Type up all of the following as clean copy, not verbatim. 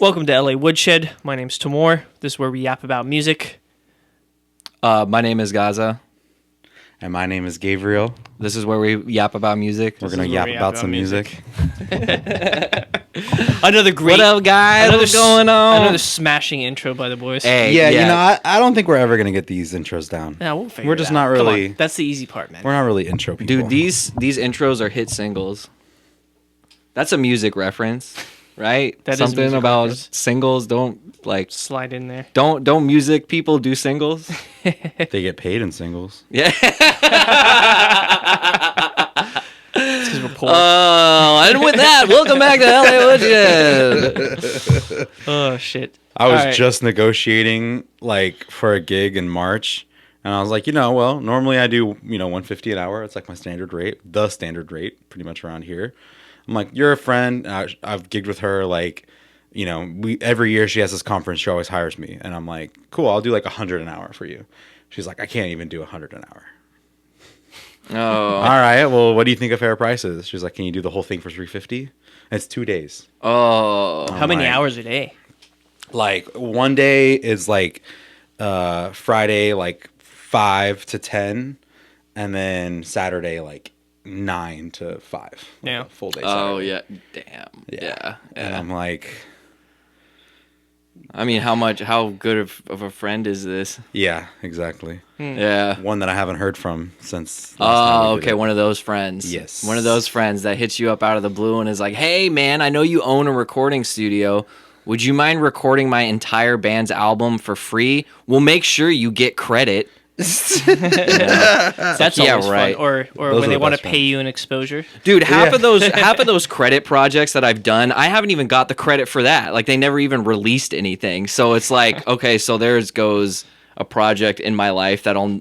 Welcome to LA Woodshed. My name's Tamur. This is where we yap about music. My name is Gaza. And my name is Gabriel. This is where we yap about music. We're going to yap about some music. Another great... What up, guys? What's going on? Another smashing intro by the boys. Hey, Yeah, you know, I don't think we're ever going to get these intros down. Yeah, we'll figure We're it just out. not Come really... on. That's the easy part, man. We're not really intro people. Dude, these intros are hit singles. That's a music reference, right? That is Something music about reference. Singles. Don't Slide in there. Don't music people do singles? They get paid in singles. Yeah. It's 'cause we're poor. And with that, welcome back to LA Woodshed. Oh, shit. I was All right. just negotiating, for a gig in March. And I was like, normally I do, $150 an hour. It's like my standard rate, the standard rate, pretty much around here. I'm like, you're a friend. I've gigged with her, every year she has this conference, she always hires me. And I'm like, cool, I'll do $100 an hour for you. She's like, I can't even do $100 an hour. Oh. All right, well, what do you think a fair price is? She's like, can you do the whole thing for $350? It's 2 days. Oh. How many my. hours a day? One day is Friday 5 to 10, and then Saturday 9 to 5. Yeah. A full day. Oh, Saturday. yeah. Damn. Yeah. And I'm like, I mean, how good of a friend is this? yeah, exactly. Yeah. One that I haven't heard from since last time Oh, we did okay. it. One of those friends. Yes. One of those friends that hits you up out of the blue and is like, hey, man, I know you own a recording studio. Would you mind recording my entire band's album for free? We'll make sure you get credit. That's Yeah, always right. fun. Or Those when are they the want to best pay you an exposure. Dude, half of those credit projects that I've done, I haven't even got the credit for that. They never even released anything. So it's okay, so there goes a project in my life that'll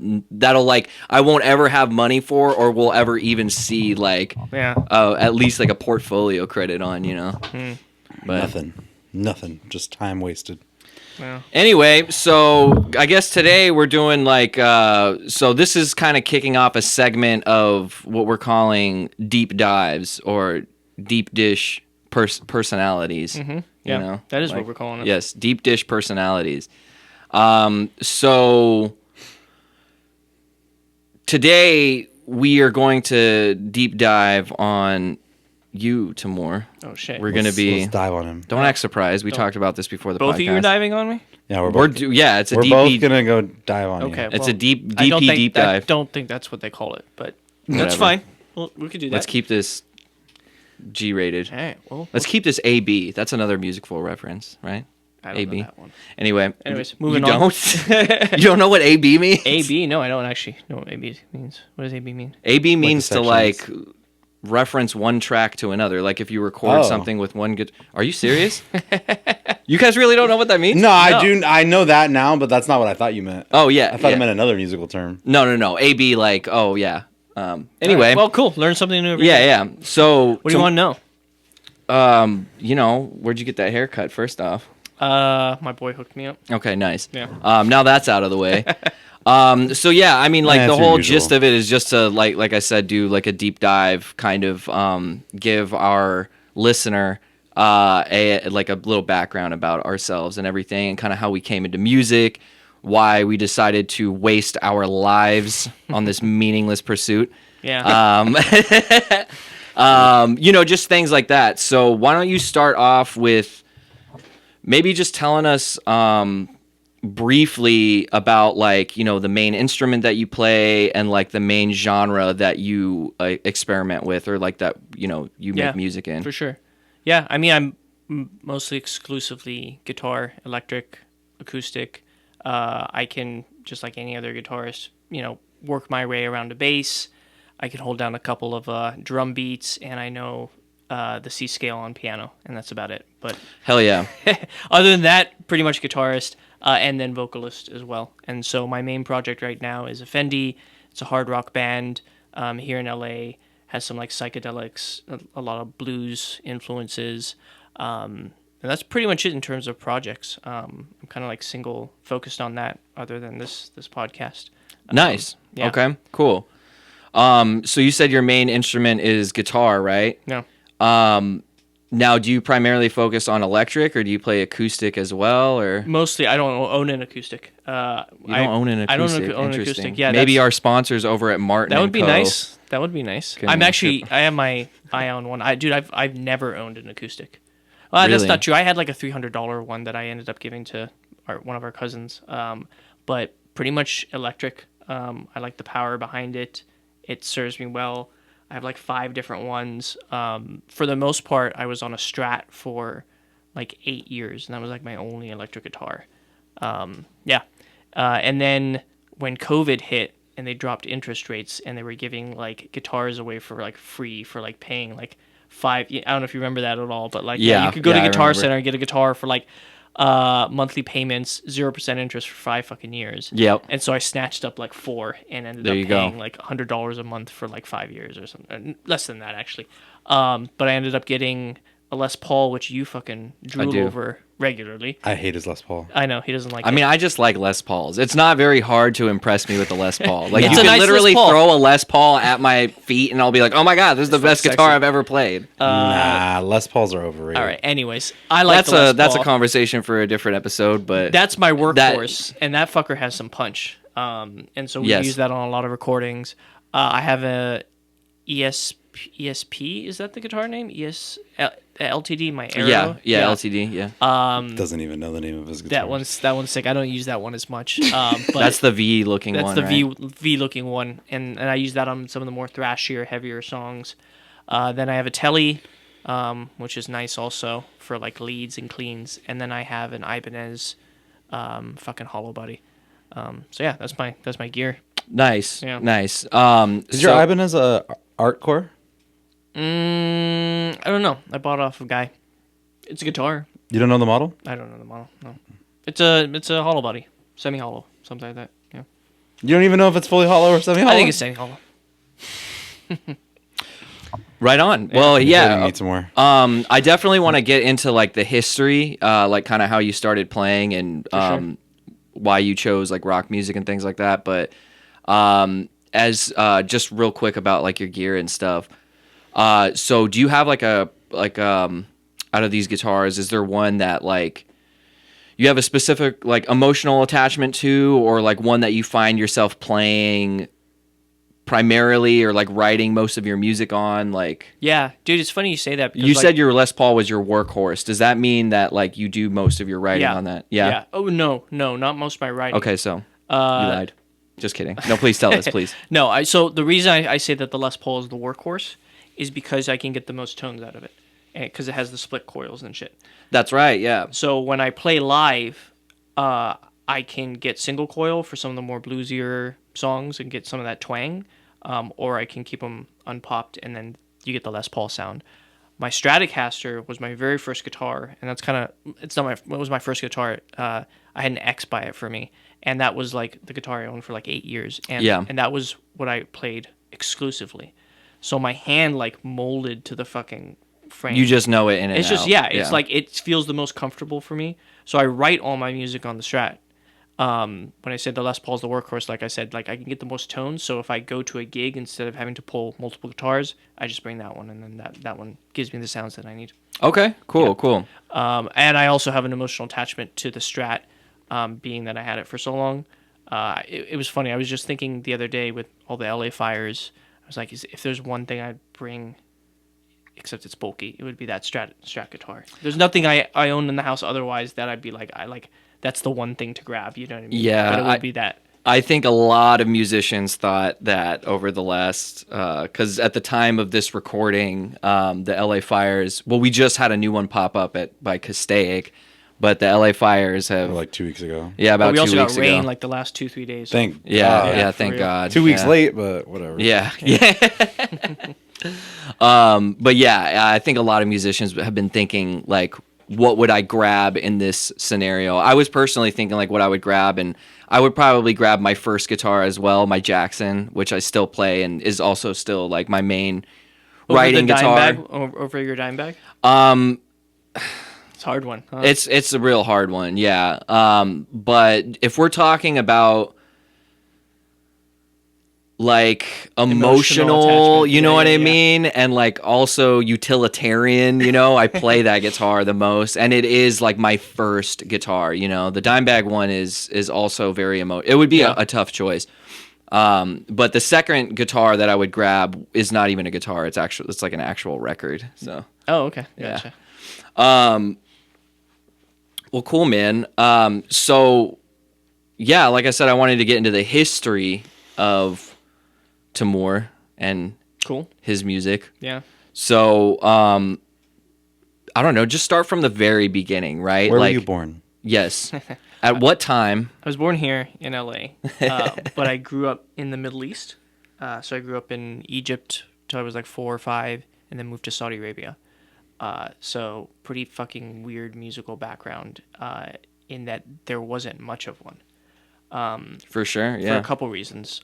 I won't ever have money for or will ever even see Yeah. at least a portfolio credit on, But Nothing. Just time wasted. Yeah. anyway, so I guess today we're doing so this is kind of kicking off a segment of what we're calling deep dives or deep dish personalities. Mm-hmm. Yeah. That is what we're calling it. Yes, deep dish personalities. So today we are going to deep dive on you, Tamur. Oh, shit. We're going to be... Let's dive on him. Don't act surprised. We talked about this before the Both podcast. of you are diving on me? Yeah, we're We're both. it's a We're DP. both gonna go dive on Okay. you. It's a deep I don't DP think deep that- dive. don't think that's what they call it, but Whatever. that's fine. Well, we could do that. Let's keep this G-rated. All right. Well, Let's keep this AB. That's another musicful reference, right? I don't AB. know that one. Anyway. Anyways, you moving on. don't? You don't know what AB means? AB? No, I don't actually know what AB means. What does AB mean? AB means to sections. reference one track to another. Like if you record Oh. something with one good. Are you serious? You guys really don't know what that means? No, I do. I know that now, but that's not what I thought you meant. Oh yeah. I thought yeah. it meant another musical term. No. AB oh yeah. All Anyway. right. Well, cool. Learn something new every day. yeah. So What do you want to know? where'd you get that haircut? First off. My boy hooked me up. Okay, nice. Yeah. Now that's out of the way. So yeah, I mean, That's the your whole usual. gist of it is just to like I said, do a deep dive, kind of give our listener a little background about ourselves and everything, and kind of how we came into music, why we decided to waste our lives on this meaningless pursuit. Yeah. Just things like that. So why don't you start off with maybe just telling us briefly about the main instrument that you play and the main genre that you experiment with or that you Yeah, make music in. For sure. Yeah. I mean, I'm mostly exclusively guitar, electric, acoustic. I can, just like any other guitarist, work my way around a bass. I can hold down a couple of drum beats, and I know the C scale on piano, and that's about it. But Hell yeah. other than that, pretty much guitarist and then vocalist as well. And so my main project right now is Effendi. It's a hard rock band here in LA. Has some psychedelics, a lot of blues influences. And that's pretty much it in terms of projects. I'm kind of single focused on that other than this podcast. Nice. Yeah. Okay, cool. So you said your main instrument is guitar, right? No. Now, do you primarily focus on electric, or do you play acoustic as well, or Mostly, I don't own an acoustic. you don't own an acoustic? I don't own an Interesting. acoustic. Yeah, Maybe our sponsors over at Martin that would and be Co. nice. That would be nice. Can I'm we actually, ship- I have my eye on one. I've never owned an acoustic. That's Really? not true. I had like a $300 one that I ended up giving to one of our cousins. But pretty much electric. I like the power behind it. It serves me well. I have like 5 different ones. For the most part, I was on a Strat for like 8 years, and that was like my only electric guitar. Yeah. And then when COVID hit and they dropped interest rates and they were giving like guitars away for like free for like paying like I don't know if you remember that at all, but like you could go to I Guitar remember. Center and get a guitar for like monthly payments, 0% interest for 5 fucking years. Yep. And so I snatched up like 4 and ended There up you go. paying like $100 a month for like 5 years or something. Less than that actually. But I ended up getting a Les Paul, which you fucking drool do. over regularly. I hate his Les Paul. I know he doesn't like I it. mean, I just like Les Pauls. It's not very hard to impress me with a Les Paul. Like It's you a can nice Les literally Paul. throw a Les Paul at my feet, and I'll be like, "Oh my god, this is the best sexy. guitar I've ever played." Nah, Les Pauls are overrated. All right. Anyways, I like That's the Les that's a Paul. conversation for a different episode. But That's my workhorse, and that fucker has some punch. And so we Yes. use that on a lot of recordings. I have a ESP. Is that the guitar name? LTD. My Arrow. yeah, LTD, yeah. Doesn't even know the name of his guitar. That one's sick. I don't use that one as much. But That's the V looking that's one. the right? V looking one, and I use that on some of the more thrashier, heavier songs. Then I have a Tele, which is nice also for like leads and cleans, and then I have an Ibanez, fucking hollow body. So yeah, that's my gear. Nice, Yeah. nice. Is your Ibanez a art core? I don't know. I bought it off a guy. It's a guitar. You don't know the model? I don't know the model. No, it's a hollow body, semi hollow, something like that. Yeah, You don't even know if it's fully hollow or semi-hollow? I think it's semi hollow. Right on. Well, You yeah. need some more. I definitely want to get into like the history, like kind of how you started playing and sure. why you chose like rock music and things like that. But as just real quick about like your gear and stuff. So do you have like out of these guitars, is there one that like you have a specific like emotional attachment to, or like one that you find yourself playing primarily or like writing most of your music on? Like, Yeah, dude, it's funny you say that. Because, you like, said your Les Paul was your workhorse. Does that mean that like you do most of your writing yeah, on that? Yeah. Oh no, not most of my writing. Okay, so you lied. Just kidding. No, please tell us, please. No, so the reason I say that the Les Paul is the workhorse is because I can get the most tones out of it, because it has the split coils and shit. That's right. Yeah. So when I play live, I can get single coil for some of the more bluesier songs and get some of that twang, or I can keep them unpopped and then you get the Les Paul sound. My Stratocaster was my very first guitar, and that's kind of it was my first guitar. I had an X buy it for me, and that was like the guitar I owned for like 8 years, and Yeah. and that was what I played exclusively. So my hand like molded to the fucking frame. You just know it in and It's just out. it's like it feels the most comfortable for me. So I write all my music on the Strat. When I said the Les Paul's the workhorse, like I said, like I can get the most tones. So if I go to a gig, instead of having to pull multiple guitars, I just bring that one, and then that one gives me the sounds that I need. Okay. Cool. Cool. And I also have an emotional attachment to the Strat, being that I had it for so long. It was funny. I was just thinking the other day with all the LA fires. I was like, if there's one thing I'd bring, except it's bulky, it would be that Strat guitar. There's nothing I own in the house otherwise that I'd be like, that's the one thing to grab. You know what I mean? Yeah, But it would be that. I think a lot of musicians thought that over the last, because at the time of this recording, the LA Fires, well, we just had a new one pop up by Castaic, but the LA Fires have, Like 2 weeks ago. yeah, But about we 2 also weeks got rain ago. like the last 2-3 days. Thank Yeah, God. yeah, for thank real. God. 2 weeks Yeah. late, but whatever. Yeah, yeah. But yeah, I think a lot of musicians have been thinking like, what would I grab in this scenario? I was personally thinking like what I would grab, and I would probably grab my first guitar as well, my Jackson, which I still play and is also still like my main writing guitar. Over your dime bag? It's a hard one. Huh? It's a real hard one, yeah. But if we're talking about like Emotional emotional, attachment. you know Yeah, what yeah, I yeah. mean? And like also utilitarian, I play that guitar the most, and it is like my first guitar, The Dimebag one is also very it would be Yeah. a tough choice. But the second guitar that I would grab is not even a guitar. It's like an actual record. So, Oh, okay. yeah. Gotcha. Well, cool, man. So yeah, like I said, I wanted to get into the history of Tamur and Cool. his music. Yeah. So, I don't know, just start from the very beginning, right? Where were like, you born? yes. At what time? I was born here in LA, but I grew up in the Middle East. So I grew up in Egypt till I was like 4 or 5, and then moved to Saudi Arabia. So pretty fucking weird musical background in that there wasn't much of one. For sure, For yeah. a couple reasons.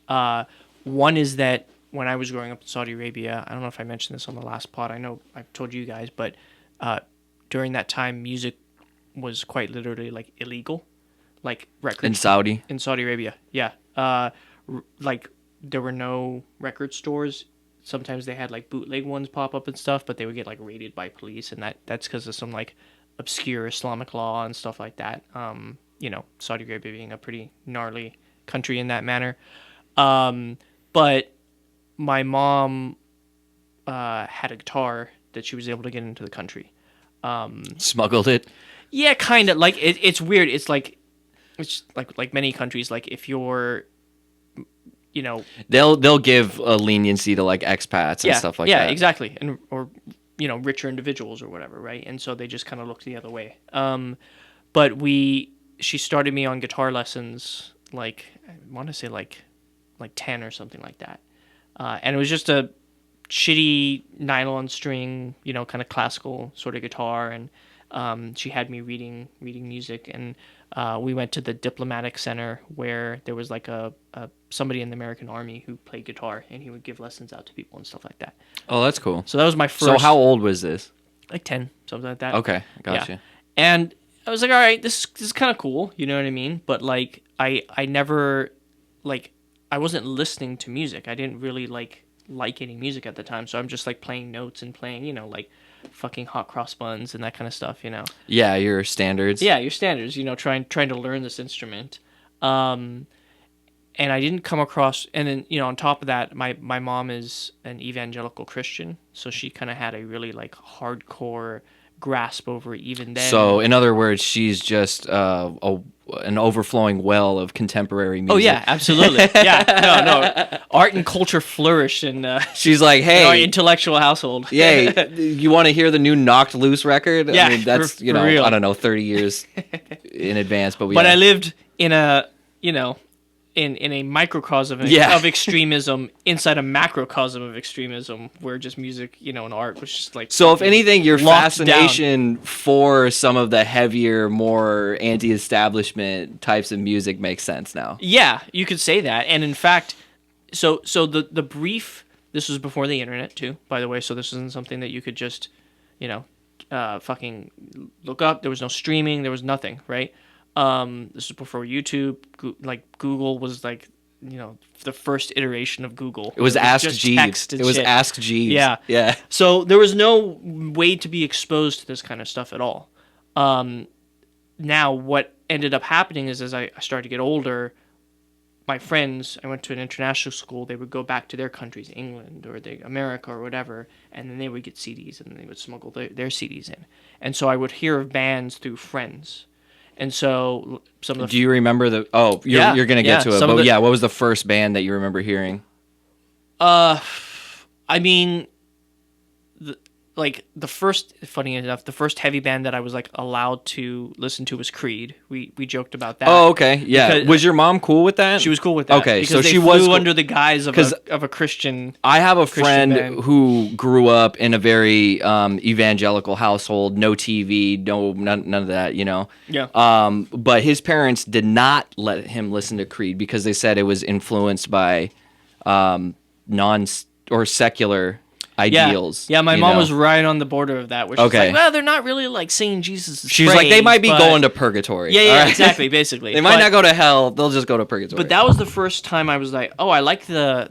One is that when I was growing up in Saudi Arabia, I don't know if I mentioned this on the last pod. I know I've told you guys, but during that time, music was quite literally like illegal, like records In Saudi? in Saudi Arabia. Yeah, like there were no record stores. Sometimes they had like bootleg ones pop up and stuff, but they would get like raided by police, and that's because of some like obscure Islamic law and stuff like that. Saudi Arabia being a pretty gnarly country in that manner. But my mom had a guitar that she was able to get into the country. Smuggled it? Yeah, kind of. Like it's weird. It's like many countries. Like if you're, They'll give a leniency to like expats and stuff like that. yeah, exactly, and or richer individuals or whatever, right? And so they just kind of look the other way. But she started me on guitar lessons like I want to say like 10 or something like that, and it was just a shitty nylon string, kind of classical sort of guitar, and she had me reading music, and we went to the diplomatic center where there was like a somebody in the American Army who played guitar, and he would give lessons out to people and stuff like that. Oh, that's cool. So that was my first. So how old was this? Like 10, something like that. Okay, gotcha. Yeah. And I was like, all right, this is kind of cool, you know what I mean? But like, I never, like, I wasn't listening to music. I didn't really like any music at the time, so I'm just like playing notes and playing, like fucking hot cross buns and that kind of stuff, Yeah, your standards. Yeah, your standards, trying to learn this instrument. And I didn't come across, and then, on top of that, my mom is an evangelical Christian, so she kind of had a really like hardcore grasp over it even then. So, in other words, she's just an overflowing well of contemporary music. Oh yeah, absolutely. Yeah, no, art and culture flourish in she's like, hey, our intellectual household. yay, you want to hear the new Knocked Loose record? Yeah, I mean, that's for real. I don't know, 30 years in advance, but I lived in a in a microcosm of extremism inside a macrocosm of extremism, where just music, and art was just like. So, if anything, your locked fascination for some of the heavier, more anti-establishment types of music makes sense now. Yeah, you could say that. And in fact, so the brief. This was before the internet too, by the way. So this isn't something that you could just, fucking look up. There was no streaming. There was nothing, right? This was before YouTube. Google was like, the first iteration of Google. It was Ask just Jeeves. text and It was shit. Ask Jeeves. Yeah. Yeah. So there was no way to be exposed to this kind of stuff at all. Now what ended up happening is as I started to get older, my friends, I went to an international school, they would go back to their countries, England or America or whatever, and then they would get CDs and they would smuggle their CDs in. And so I would hear of bands through friends. And so some of the... Do you remember the... Oh, you're going to get to it. But what was the first band that you remember hearing? I mean... the first, funny enough, the first heavy band that I was like allowed to listen to was Creed. We joked about that. Oh, okay, yeah. Because was your mom cool with that? She was cool with that. Okay, because so they she flew was cool. under the guise of a Christian. I have a friend band. who grew up in a very evangelical household, no TV, none of that, Yeah. But his parents did not let him listen to Creed because they said it was influenced by secular ideals. Yeah, my you mom know? was right on the border of that, where she's Okay. like, well, they're not really like saying Jesus. She's like, they might be going to purgatory. Yeah, all right? exactly, basically. They might not go to hell. They'll just go to purgatory. But that was the first time I was like, oh, I like the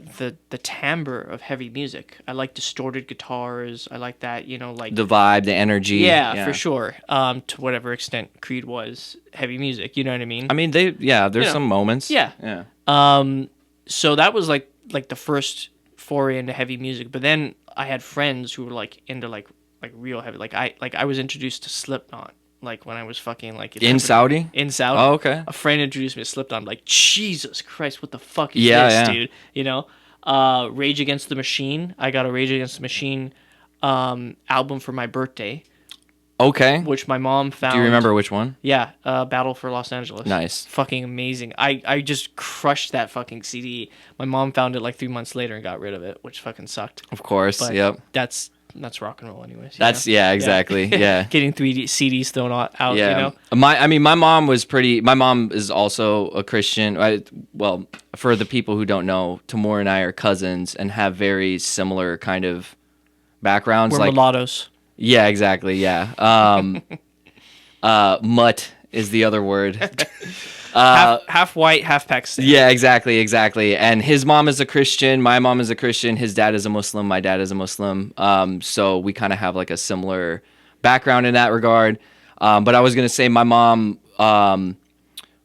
timbre of heavy music. I like distorted guitars. I like that, like the vibe, the energy. yeah, for sure. To whatever extent Creed was heavy music, you know what I mean? I mean, there's some moments. Yeah. Yeah. So that was like the first foray into heavy music. But then I had friends who were like into like real heavy. I was introduced to Slipknot like when I was fucking like In Saudi? In Saudi. Oh, okay. A friend introduced me to Slipknot. I'm like, Jesus Christ, what the fuck is Yeah, this, yeah. dude? Rage Against the Machine. I got a Rage Against the Machine album for my birthday, Okay. which my mom found. Do you remember which one? Yeah, Battle for Los Angeles. Nice. Fucking amazing. I just crushed that fucking CD. My mom found it like 3 months later and got rid of it, which fucking sucked. Of course. But Yep. that's rock and roll anyways. That's yeah, exactly. Yeah. Getting 3 CDs thrown out, Yeah. My mom was pretty. My mom is also a Christian. Well, for the people who don't know, Tamur and I are cousins and have very similar kind of backgrounds. We're like mulattoes. yeah, exactly. Yeah. Mutt is the other word. Half white, half Pakistani. Yeah, exactly. And his mom is a Christian. My mom is a Christian. His dad is a Muslim. My dad is a Muslim. So we kind of have like a similar background in that regard. But I was gonna say my mom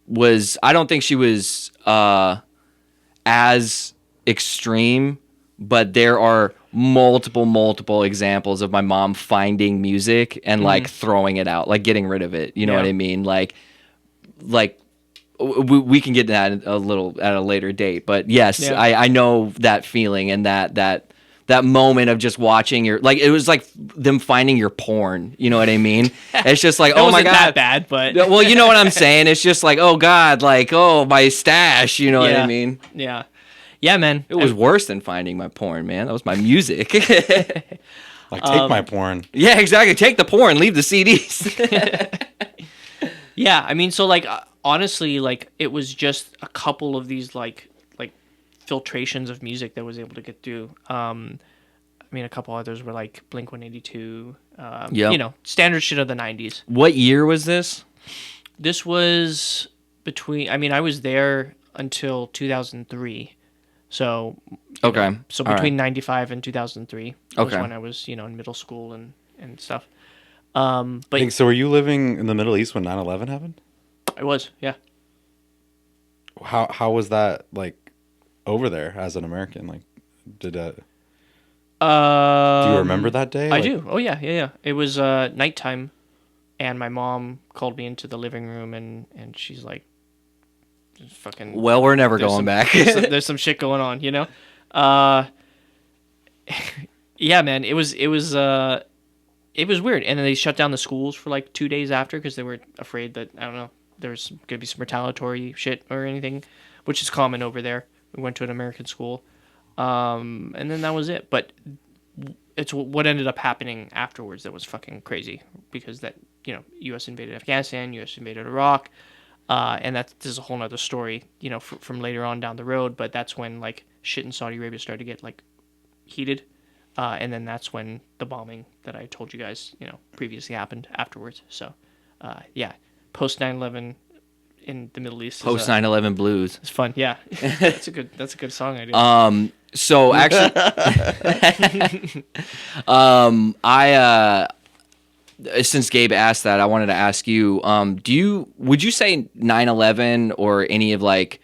was. I don't think she was as extreme, but there are multiple examples of my mom finding music and like throwing it out, like getting rid of it. You know Yeah. what I mean? Like. We can get to that a little at a later date, but yes, Yeah. I know that feeling and that moment of just watching your like it was like them finding your porn. You know what I mean? It's just like It oh my wasn't god, that bad, but well you know what I'm saying. It's just like oh god, like oh my stash. You know what I Yeah. mean? yeah, man. It was worse than finding my porn, man. That was my music. Like, take my porn. Yeah, exactly. Take the porn, leave the CDs. Yeah, I mean, so like honestly, like it was just a couple of these like filtrations of music that was able to get through. I mean, a couple others were like Blink 182. Yep. Standard shit of the 90s. What year was this? This was between. I mean, I was there until 2003. So Okay. So All between right. 95 and 2003 was Okay. when I was in middle school and stuff. But So were you living in the Middle East when 9/11 happened? I was, yeah. How was that like over there as an American? Like, do you remember that day? I Like, do. Oh yeah. It was nighttime, and my mom called me into the living room, and she's like, "Fucking." Well, we're never there's going some- back. there's some shit going on, Yeah, man. It was weird, and then they shut down the schools for like 2 days after because they were afraid that I don't know there's gonna be some retaliatory shit or anything, which is common over there. We went to an American school, and then that was it. But it's what ended up happening afterwards that was fucking crazy because that U.S. invaded Afghanistan, U.S. invaded Iraq, and this is a whole nother story, from later on down the road. But that's when like shit in Saudi Arabia started to get like heated, and then that's when the bombing that I told you guys previously happened afterwards. So yeah, post 9/11 in the Middle East. Post 9/11 blues. It's fun. Yeah, that's a good song idea. So actually, since Gabe asked that, I wanted to ask you, would you say 9/11 or any of like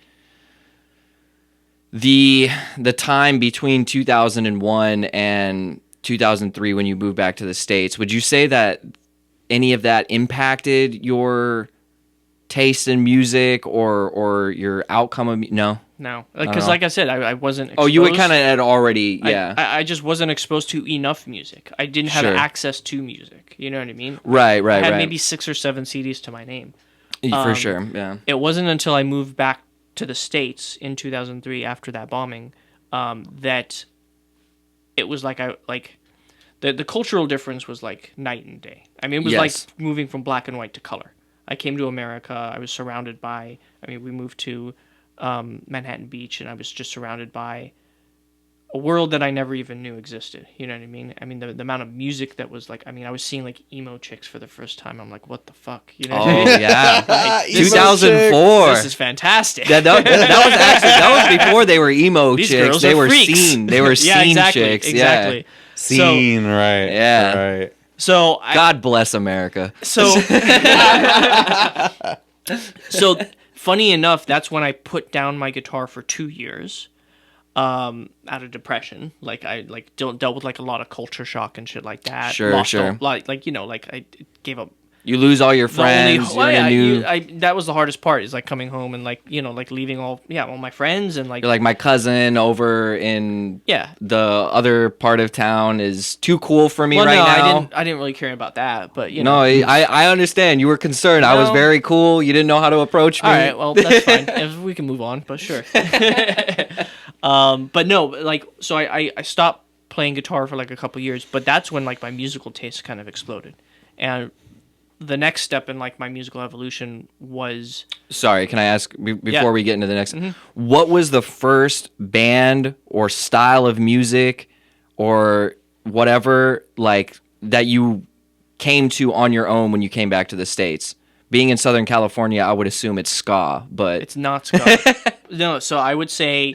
the time between 2001 and 2003 when you moved back to the States, would you say that any of that impacted your taste in music or your outcome of no? No, because like I said, I wasn't exposed. Oh, you would kind of had already, yeah. I just wasn't exposed to enough music. I didn't have Sure. access to music. You know what I mean? Right. I had maybe 6 or 7 CDs to my name. For sure, yeah. It wasn't until I moved back to the States in 2003 after that bombing that it was like the cultural difference was like night and day. I mean, it was Yes. like moving from black and white to color. I came to America. I was surrounded by. I mean, we moved to Manhattan Beach, and I was just surrounded by a world that I never even knew existed. You know what I mean? I mean, the amount of music that was like, I mean, I was seeing like emo chicks for the first time. I'm like, what the fuck? You know what I Oh mean? yeah, Like, this, 2004. this is fantastic. That was before they were emo These chicks. girls They are were freaks. scene. They were Yeah, scene exactly, chicks. exactly. Scene, right? Yeah. Right. So God bless America. So, so funny enough, that's when I put down my guitar for 2 years, out of depression. Like I dealt with like a lot of culture shock and shit like that. Sure. Like you know, like I gave up. You lose all your The only- friends. well, You're in a yeah, new. that was the hardest part. Is like coming home and like you know like leaving all my friends and like You're like my cousin over in yeah. the other part of town is too cool for me Well, right no, now. I didn't really care about that, but you No, know. I understand. You were concerned. I was No. very cool. You didn't know how to approach me. All right, well that's fine. If we can move on, but sure. But no, like so I stopped playing guitar for like a couple years, but that's when like my musical taste kind of exploded, and the next step in like my musical evolution was Sorry, can I ask before Yeah. we get into the next? Mm-hmm. What was the first band or style of music or whatever like that you came to on your own when you came back to the States? Being in Southern California, I would assume it's ska, but it's not ska. No, so I would say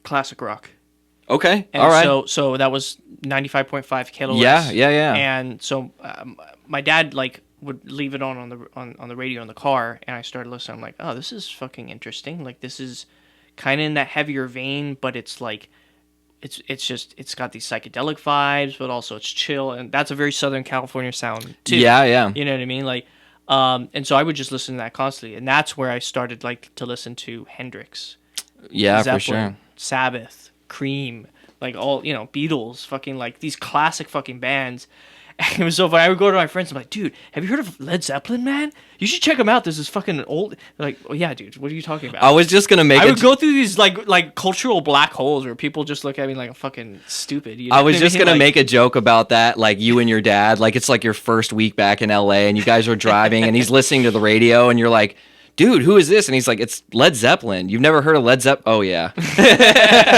classic rock. okay, And all right. so that was 95.5 KLOS. Yeah. And so my dad like would leave it on the radio in the car, and I started listening. I'm like, oh, this is fucking interesting. Like this is kind of in that heavier vein, but it's like it's got these psychedelic vibes, but also it's chill, and that's a very Southern California sound too. Yeah. You know what I mean? Like, and so I would just listen to that constantly, and that's where I started like to listen to Hendrix, Yeah, Zeppelin, for sure. Sabbath, Cream, like all Beatles, fucking like these classic fucking bands. And it was so funny. I would go to my friends. I'm like, dude, have you heard of Led Zeppelin, man? You should check them out. This is fucking old. They're like, oh yeah, dude. What are you talking about? I was just gonna make I it. would go through these like cultural black holes where people just look at me like I'm fucking stupid. You know I was what just mean? gonna Like, make a joke about that, like you and your dad, like it's like your first week back in LA, and you guys are driving, and he's listening to the radio, and you're like, "Dude, who is this?" And he's like, "It's Led Zeppelin. You've never heard of Led Zeppelin?" Oh yeah,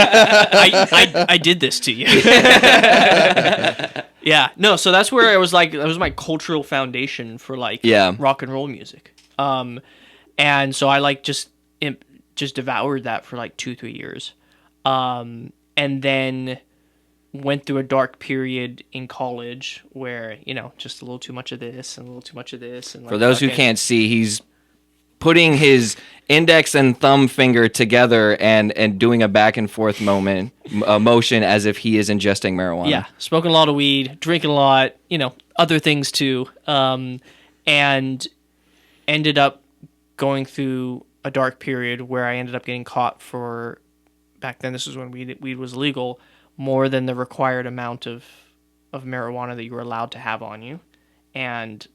I did this to you. Yeah, no. So that's where I was like, that was my cultural foundation for like Yeah. rock and roll music. And so I like just devoured that for like 2-3 years, and then went through a dark period in college where just a little too much of this and a little too much of this. And like, for those who fucking- can't see, he's putting his index and thumb finger together and doing a back and forth motion as if he is ingesting marijuana. Yeah, smoking a lot of weed, drinking a lot, other things too, and ended up going through a dark period where I ended up getting caught for, back then this was when weed was legal, more than the required amount of marijuana that you were allowed to have on you, and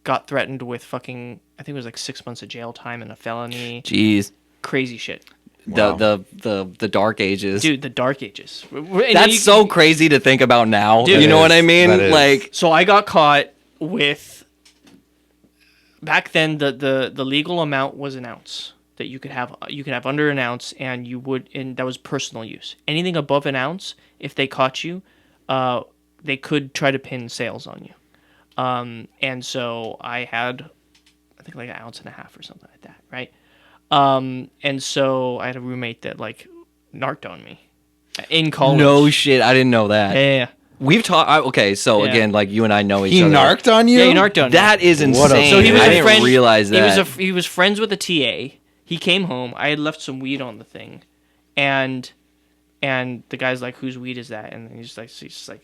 got threatened with fucking, I think it was like 6 months of jail time and a felony. Jeez, Crazy shit. the the dark ages. Dude, the dark ages. That's so crazy to think about now. Dude. You know what I mean? That is. Like, So I got caught with, back then the legal amount was an ounce that you could have under an ounce, and that was personal use. Anything above an ounce, if they caught you, they could try to pin sales on you. And so I had, I think like an ounce and a half or something like that, right? And so I had a roommate that like narked on me in college. no shit, I didn't know that. Yeah. We've talked. Okay, so Yeah. again, like you and I know each He other. narked on you? Yeah, he narked on me. That is What a- insane. So he was I a didn't friend. realize that. He was friends with a TA. He came home. I had left some weed on the thing, and the guy's like, "Whose weed is that?" And he's like,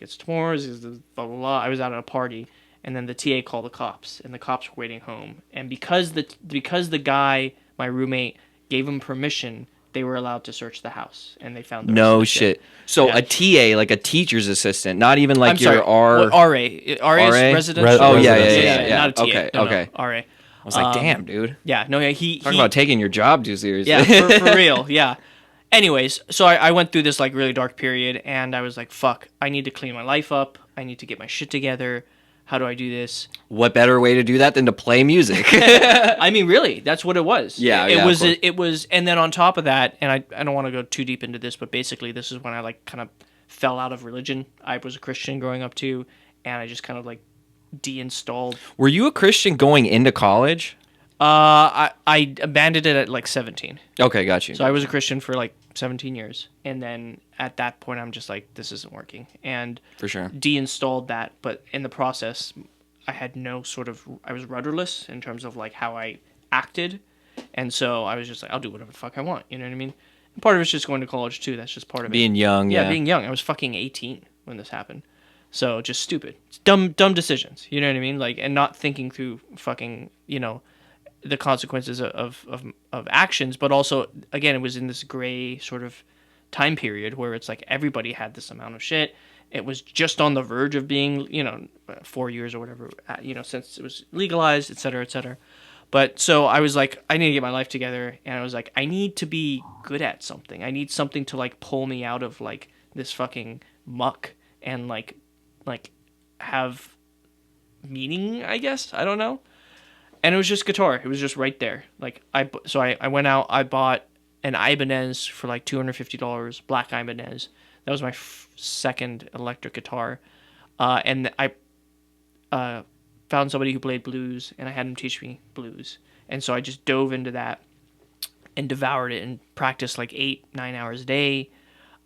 "It's Tamur's." He's blah blah blah. I was out at a party, and then the TA called the cops, and the cops were waiting home. And because the guy, my roommate, gave him permission, they were allowed to search the house, and they found the rest of no the shit. So Yeah. a TA, like a teacher's assistant, not even like I'm your sorry, R. what, RA. RA is RA? residential. Oh, yeah, yeah. Not a TA. Okay, No, okay. No, RA. I was like, damn, dude. Yeah, no, yeah, he Talk about taking your job too seriously. Yeah, for real. Yeah. Anyways, so I went through this like really dark period, and I was like, fuck, I need to clean my life up. I need to get my shit together. How do I do this? What better way to do that than to play music? I mean, really, that's what it was. Yeah, it yeah, of was. course. It was, and then on top of that, and I don't want to go too deep into this, but basically, this is when I like kind of fell out of religion. I was a Christian growing up too, and I just kind of like deinstalled. Were you a Christian going into college? I abandoned it at like 17. Okay, got you. So I was a Christian for like 17 years, and then at that point, I'm just like, this isn't working, and For sure. deinstalled that. But in the process, I had no sort of, I was rudderless in terms of like how I acted, and so I was just like, I'll do whatever the fuck I want. You know what I mean? And part of it's just going to college too. That's just part of it. Being young, yeah. Being young. I was fucking 18 when this happened. So just stupid. It's dumb decisions. You know what I mean? Like, and not thinking through fucking, the consequences of actions, but also, again, it was in this gray sort of time period where it's like everybody had this amount of shit. It was just on the verge of being, 4 years or whatever, since it was legalized, et cetera, et cetera. But so I was like, I need to get my life together. And I was like, I need to be good at something. I need something to like pull me out of like this fucking muck and like have meaning, I guess. I don't know. And it was just guitar. It was just right there. Like I went out. I bought an Ibanez for like $250, black Ibanez. That was my second electric guitar, and I found somebody who played blues, and I had him teach me blues. And so I just dove into that and devoured it and practiced like 8-9 hours a day.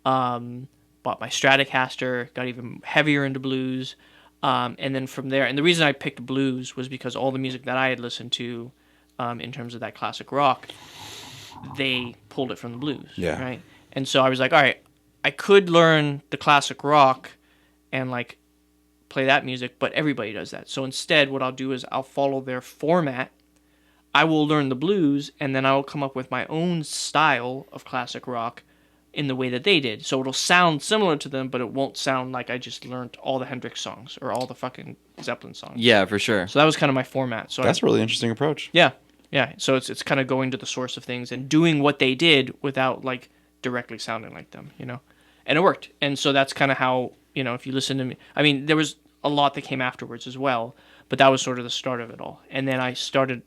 Bought my Stratocaster, got even heavier into blues. And then from there, and the reason I picked blues was because all the music that I had listened to, in terms of that classic rock, they pulled it from the blues. Yeah. Right. And so I was like, all right, I could learn the classic rock and like play that music, but everybody does that. So instead, what I'll do is I'll follow their format. I will learn the blues, and then I will come up with my own style of classic rock in the way that they did. So it'll sound similar to them, but it won't sound like I just learned all the Hendrix songs or all the fucking Zeppelin songs. Yeah, for sure. So that was kind of my format. So That's a really interesting approach. yeah. So it's kind of going to the source of things and doing what they did without like directly sounding like them, and it worked. And so that's kind of how, if you listen to me, I mean, there was a lot that came afterwards as well, but that was sort of the start of it all. And then I started,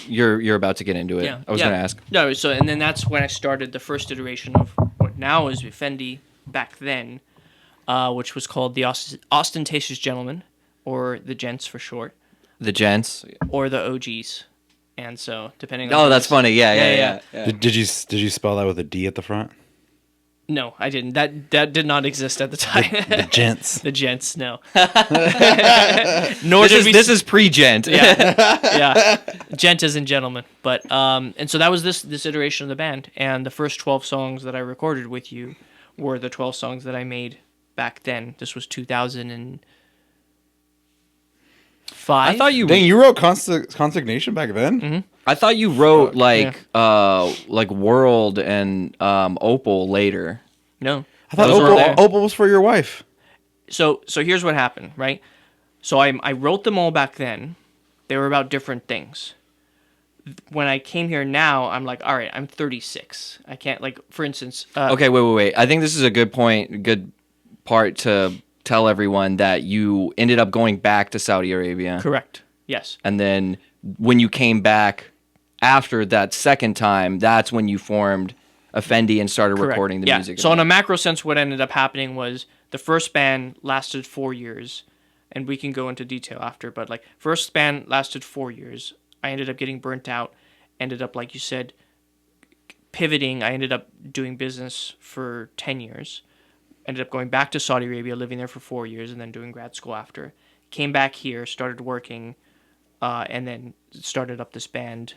You're about to get into it. I was going to ask. No, so and then that's when I started the first iteration of what now is Fendi back then, which was called the Ostentatious Gentleman, or the Gents for short, The gents. or the OGs. And so depending on Oh, that's funny. Yeah. Did you spell that with a D at the front? No, I didn't. That did not exist at the time. The gents. The Gents, no. Nor did we. This is pre-gent. Yeah, gent as in gentlemen. But and so that was this iteration of the band, and the first 12 songs that I recorded with you were the 12 songs that I made back then. This was 2005. I thought you. Dang, you wrote Consignation back then? Mm-hmm. I thought you wrote like World and Opal later. No. I thought Those were there. Opal was for your wife. So here's what happened, right? So I wrote them all back then. They were about different things. When I came here now, I'm like, all right, I'm 36. I can't, like, for instance. Okay, wait. I think this is a good part to tell everyone that you ended up going back to Saudi Arabia. Correct. Yes. And then when you came back after that second time, that's when you formed Effendi and started Correct. recording the music. So in a macro sense, what ended up happening was the first band lasted 4 years, and we can go into detail after, but like first band lasted 4 years. I ended up getting burnt out, ended up, like you said, pivoting. I ended up doing business for 10 years. Ended up going back to Saudi Arabia, living there for 4 years, and then doing grad school after. Came back here, started working, and then started up this band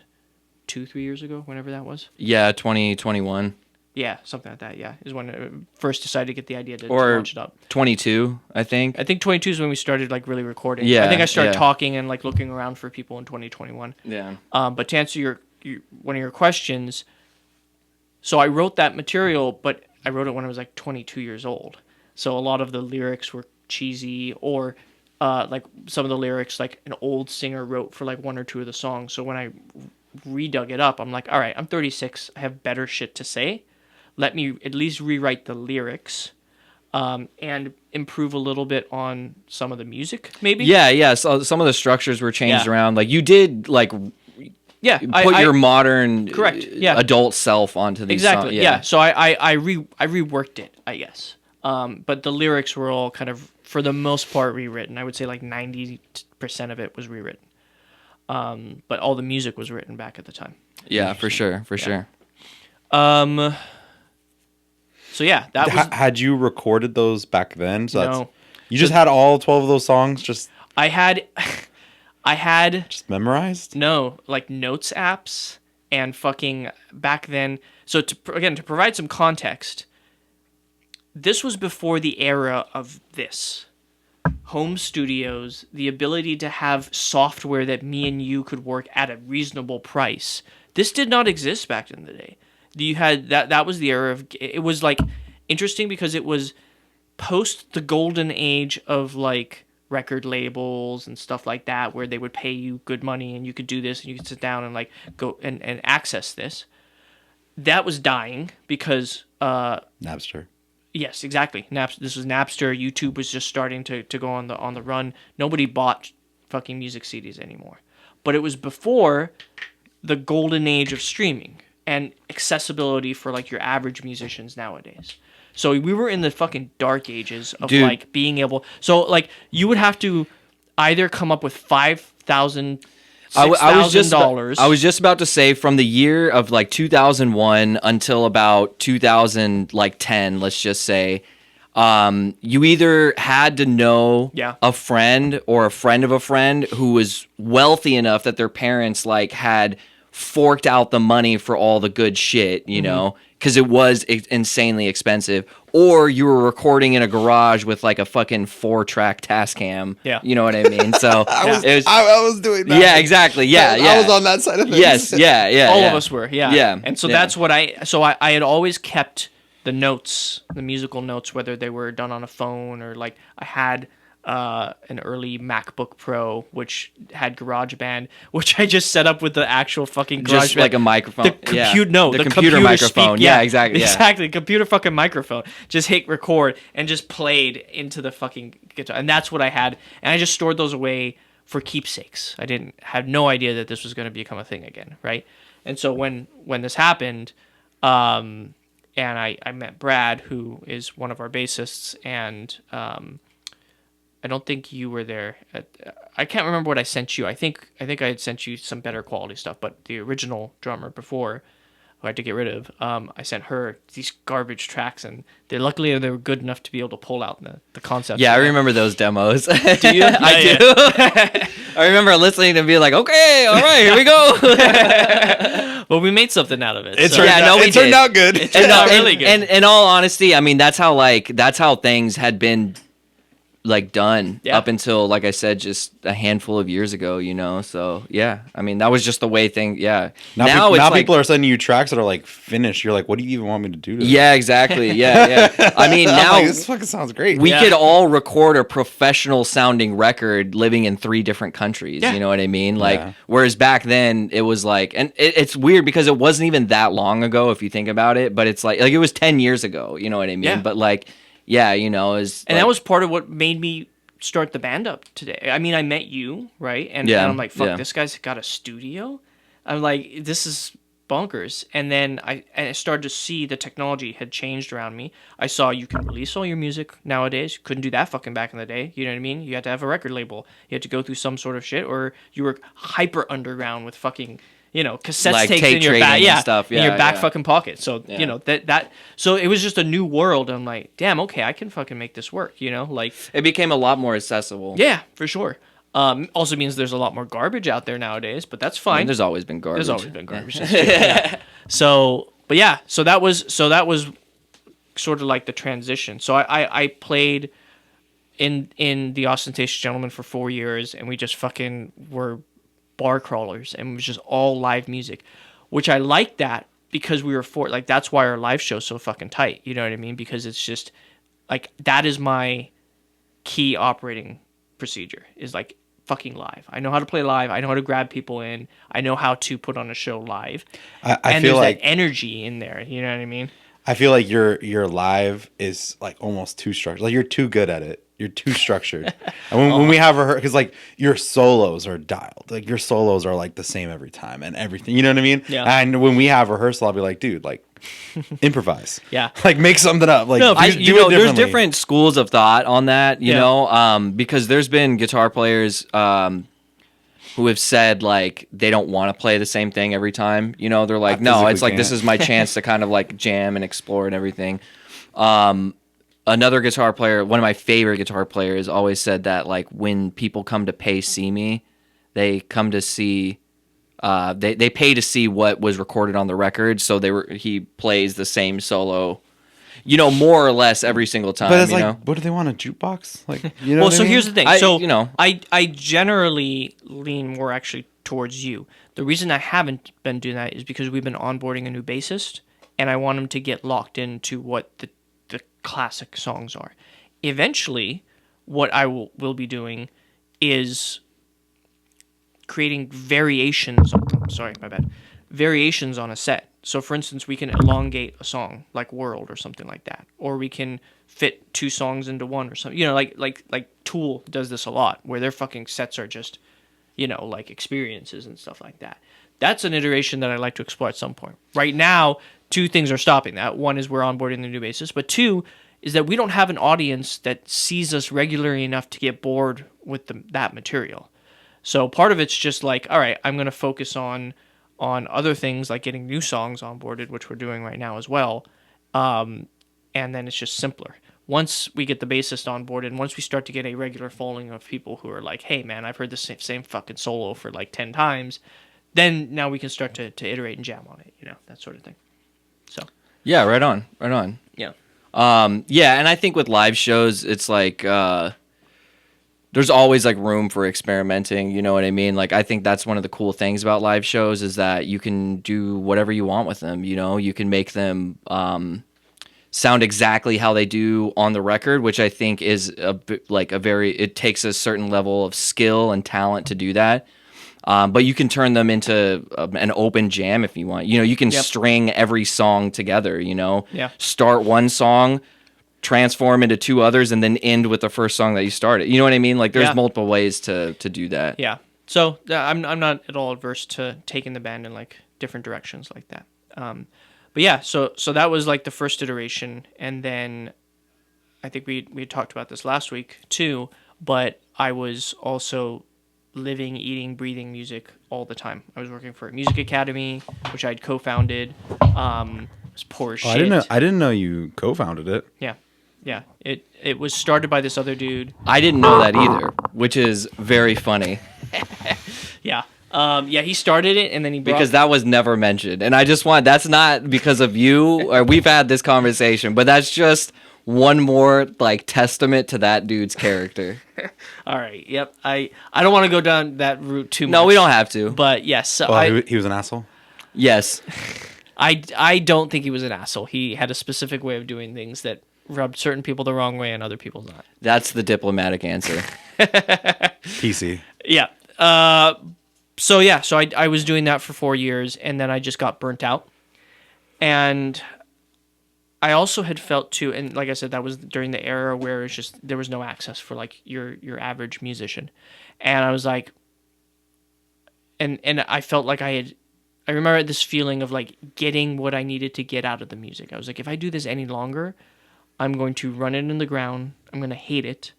2-3 years ago, whenever that was. Yeah, 2021. Yeah, something like that, yeah. Is when I first decided to get the idea to Or launch it up. 22, I think. I think 22 is when we started like really recording. Yeah, I think I started yeah. talking and like looking around for people in 2021. Yeah. But to answer your one of your questions, so I wrote that material, but I wrote it when I was like 22 years old. So a lot of the lyrics were cheesy, or like some of the lyrics like an old singer wrote for like one or two of the songs. So when I redug it up, I'm like, all right, I'm 36. I have better shit to say. Let me at least rewrite the lyrics and improve a little bit on some of the music, maybe. Yeah. So some of the structures were changed Yeah. around. Like you did, like Yeah, put your modern correct. Yeah. adult self onto these Exactly. songs. Yeah. So I reworked it, I guess. But the lyrics were all kind of, for the most part, rewritten. I would say like 90% of it was rewritten. But all the music was written back at the time. Yeah, for sure. So yeah, that was Had you recorded those back then? So no. you just had all 12 of those songs just I had memorized? no, like notes apps and fucking back then. So to provide some context, this was before the era of this. Home studios, the ability to have software that me and you could work at a reasonable price. This did not exist back in the day. You had that was the era of, it was like interesting because it was post the golden age of like record labels and stuff like that, where they would pay you good money and you could do this and you could sit down and like go and access this. That was dying because Napster. yes, exactly. This was Napster. YouTube was just starting to go on the run. Nobody bought fucking music CDs anymore. But it was before the golden age of streaming and accessibility for like your average musicians nowadays. So we were in the fucking dark ages of Dude. like being able. So like you would have to either come up with $5,000, $6,000. I was just about to say, from the year of like 2001 until about 2010, let's just say, you either had to know Yeah. a friend or a friend of a friend who was wealthy enough that their parents like had forked out the money for all the good shit, you know, because it was insanely expensive, or you were recording in a garage with like a fucking 4-track Tascam. Yeah. You know what I mean? So I was, it was, I was doing that. yeah, exactly. Yeah, I was on that side of things. Yes, yeah. All yeah. of us were, yeah. Yeah, And so yeah. that's what I had always kept the notes, the musical notes, whether they were done on a phone or like I had an early MacBook Pro which had GarageBand, which I just set up with the actual fucking GarageBand. Just like a microphone. The the computer microphone. Yeah, exactly. Yeah. Exactly, computer fucking microphone. Just hit record and just played into the fucking guitar, and that's what I had. And I just stored those away for keepsakes. I didn't have no idea that this was going to become a thing again, right? And so when this happened, and I met Brad, who is one of our bassists, and I don't think you were there. I can't remember what I sent you. I think I had sent you some better quality stuff, but the original drummer before, who I had to get rid of, I sent her these garbage tracks, and luckily they were good enough to be able to pull out the concept. Yeah, I remember those demos. Do you? I do. I remember listening and being like, okay, all right, here we go. Well, we made something out of it. It so. turned, Yeah, out, no, we it turned did. out good. It turned out really good. And in all honesty, I mean, that's how things had been like done up until, like I said, just a handful of years ago, you know? So yeah, I mean, that was just the way things, yeah. Now it's like, people are sending you tracks that are like finished. You're like, what do you even want me to do to this? yeah, exactly. Yeah. I mean, I'm now like, this fucking sounds great. we Yeah. could all record a professional sounding record living in 3 different countries. Yeah. You know what I mean? Like, Yeah. whereas back then it was like, and it's weird because it wasn't even that long ago if you think about it, but it's like it was 10 years ago. You know what I mean? Yeah. But like, yeah, you know, And that was part of what made me start the band up today. I mean, I met you, right? And I'm like, fuck, this guy's got a studio? I'm like, this is bonkers. And then I started to see the technology had changed around me. I saw you can release all your music nowadays. You couldn't do that fucking back in the day. You know what I mean? You had to have a record label. You had to go through some sort of shit, or you were hyper underground with fucking, you know, cassette Like tapes tape in your trading back, and stuff. in your Yeah, back yeah. fucking pocket. So Yeah. you know that. So it was just a new world. I'm like, damn, okay, I can fucking make this work. You know, like. it became a lot more accessible. Yeah, for sure. Also means there's a lot more garbage out there nowadays, but that's I fine. mean, there's always been garbage. There's always been garbage. That's true, yeah. So that was sort of like the transition. So I played in the Ostentatious Gentleman for 4 years, and we just fucking were bar crawlers, and it was just all live music, which I liked that because we were that's why our live show's so fucking tight. You know what I mean? Because it's just like that is my key operating procedure is like fucking live. I know how to play live. I know how to grab people in. I know how to put on a show live. I And feel there's like that energy in there. You know what I mean? I feel like your live is like almost too structured. Like you're too good at it. You're too structured. And when we have because like your solos are dialed. Like your solos are like the same every time and everything. You know what I mean? Yeah. And when we have rehearsal, I'll be like, dude, like improvise. Yeah. Like make something up. Like No, do, I- do You it know, there's differently. different schools of thought on that, you Yeah. know, because there's been guitar players who have said like they don't want to play the same thing every time. You know, they're like, no, physically it's like this can't. is my chance to kind of like jam and explore and everything. Another guitar player, one of my favorite guitar players, always said that like when people come to pay see me, they come to see. They pay to see what was recorded on the record, so he plays the same solo, you know, more or less every single time. But it's you like, know? what do they want, a jukebox? Like, you know Well, what I so mean? here's the thing. I- So you know. I generally lean more actually towards you. The reason I haven't been doing that is because we've been onboarding a new bassist, and I want him to get locked into what the classic songs are. Eventually, what I will be doing is creating variations. Sorry, my bad. Variations on a set. So, for instance, we can elongate a song like "World" or something like that, or we can fit two songs into one or something. You know, like Tool does this a lot, where their fucking sets are just, you know, like experiences and stuff like that. That's an iteration that I'd like to explore at some point. Right now, two things are stopping that. One is we're onboarding the new bassist, but two is that we don't have an audience that sees us regularly enough to get bored with that material. So part of it's just like, all right, I'm going to focus on other things like getting new songs onboarded, which we're doing right now as well. And then it's just simpler. Once we get the bassist on board and once we start to get a regular following of people who are like, hey, man, I've heard the same fucking solo for like 10 times, then now we can start to iterate and jam on it, you know, that sort of thing. So, Yeah, right on, right on. yeah. Yeah, and I think with live shows, it's like there's always like room for experimenting. You know what I mean? Like I think that's one of the cool things about live shows is that you can do whatever you want with them. You know, you can make them sound exactly how they do on the record, which I think is it takes a certain level of skill and talent to do that. But you can turn them into an open jam if you want. You know, you can Yep. string every song together, you know. Yeah. Start one song, transform into two others, and then end with the first song that you started. You know what I mean? Like there's Yeah. multiple ways to do that. Yeah. So I'm not at all adverse to taking the band in like different directions like that. But yeah, so that was like the first iteration, and then I think we had talked about this last week too. But I was also living, eating, breathing music all the time. I was working for a music academy, which I'd co-founded. It was poor as Oh, shit. I didn't know you co-founded it. Yeah. Yeah. It was started by this other dude. I didn't know that either, which is very funny Yeah. Yeah, he started it and then he brought because that was never mentioned. And I just that's not because of you, or we've had this conversation, but that's just one more like testament to that dude's character. All right. Yep. I don't want to go down that route too much. No, we don't have to. But yes, so Oh, he was an asshole? Yes. I don't think he was an asshole. He had a specific way of doing things that rubbed certain people the wrong way and other people not. That's the diplomatic answer. PC. Yeah. So I was doing that for 4 years and then I just got burnt out. And I also had felt too, and like I said, that was during the era where it's just there was no access for like your average musician. And I was like and I felt like I remember this feeling of like getting what I needed to get out of the music. I was like, if I do this any longer, I'm going to run it in the ground. I'm going to hate it.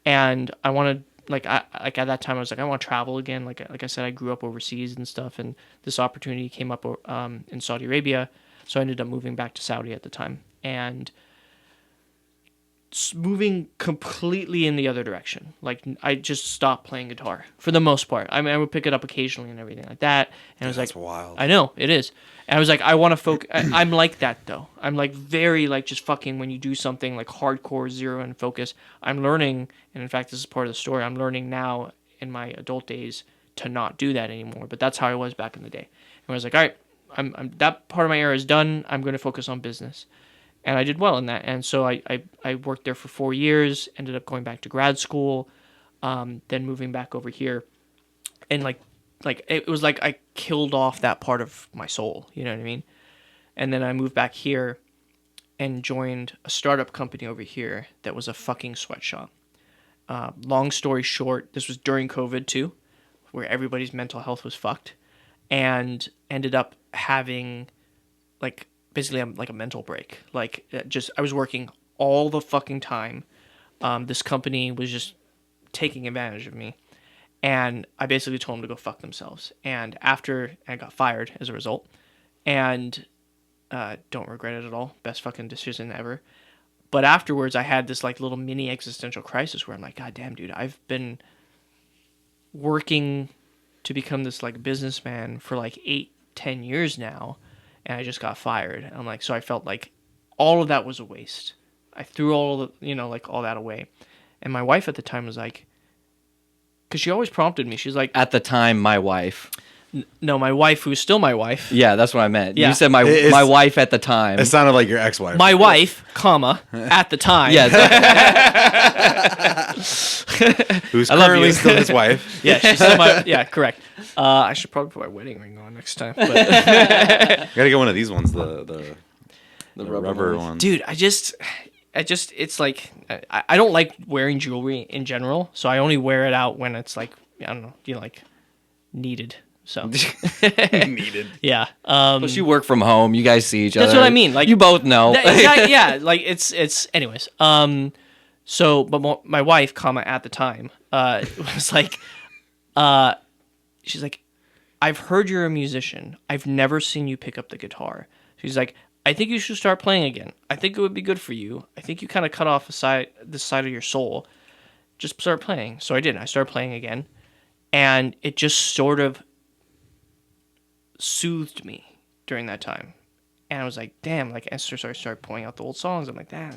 And I want to at that time I was like, I want to travel again. Like I said, I grew up overseas and stuff, and this opportunity came up in Saudi Arabia, so I ended up moving back to Saudi at the time and moving completely in the other direction. Like I just stopped playing guitar for the most part. I mean, I would pick it up occasionally and everything like that. And I was That's like, wild. I know it is. And I was like, I want to focus. I'm like that though. I'm like very like just fucking when you do something like hardcore zero and focus. I'm learning, and in fact, this is part of the story. I'm learning now in my adult days to not do that anymore. But that's how I was back in the day. And I was like, all right, I'm that part of my era is done. I'm going to focus on business. And I did well in that. And so I worked there for 4 years, ended up going back to grad school, then moving back over here. And like it was like I killed off that part of my soul, you know what I mean? And then I moved back here and joined a startup company over here that was a fucking sweatshop. Long story short, this was during COVID too, where everybody's mental health was fucked, and ended up having like basically like a mental break. Like just I was working all the fucking time. This company was just taking advantage of me, and I basically told them to go fuck themselves. And after I got fired as a result, and don't regret it at all. Best fucking decision ever. But afterwards, I had this like little mini existential crisis where I'm like, God damn, dude, I've been working to become this like businessman for like 8-10 years now, and I just got fired. I'm like, so I felt like all of that was a waste. I threw all the, like all that away. And my wife at the time was like, because she always prompted me. She's like, At the time, my wife. no, my wife, who's still my wife. Yeah, that's what I meant. Yeah. You said my wife at the time. It sounded like your ex-wife. My wife, comma, at the time. Yeah. who's I love currently you. still his wife. Yeah, she's still my, yeah, correct. I should probably put my wedding ring on next time. But You gotta get one of these ones, the rubber ones. dude, I just, it's like, I don't like wearing jewelry in general, so I only wear it out when it's like, I don't know, like needed. So Needed. yeah, Plus, you work from home. You guys see each other. That's what I mean, like- you both know. exactly, yeah, like it's anyways. So, but my wife, comma, at the time, was like, she's like, I've heard you're a musician. I've never seen you pick up the guitar. She's like, I think you should start playing again. I think it would be good for you. I think you kind of cut off this side of your soul. Just start playing. So I did. I started playing again, and it just sort of soothed me during that time. And I was like, damn, like Esther started pulling out the old songs. I'm like, damn,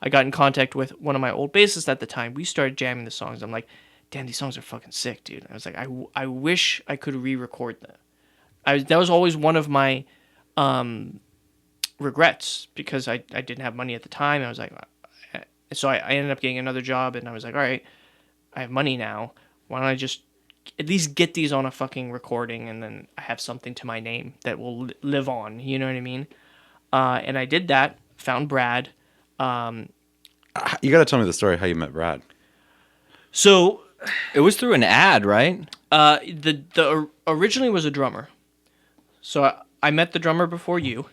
I got in contact with one of my old bassists at the time. We started jamming the songs. I'm like, damn, these songs are fucking sick, dude. I was like, I wish I could re-record them. That was always one of my regrets, because I didn't have money at the time. I was like, so I ended up getting another job, and I was like, all right, I have money now. Why don't I just at least get these on a fucking recording, and then I have something to my name that will live on. You know what I mean? And I did that. Found Brad. You gotta tell me the story how you met Brad. So It was through an ad, right? the originally was a drummer. So I met the drummer before you.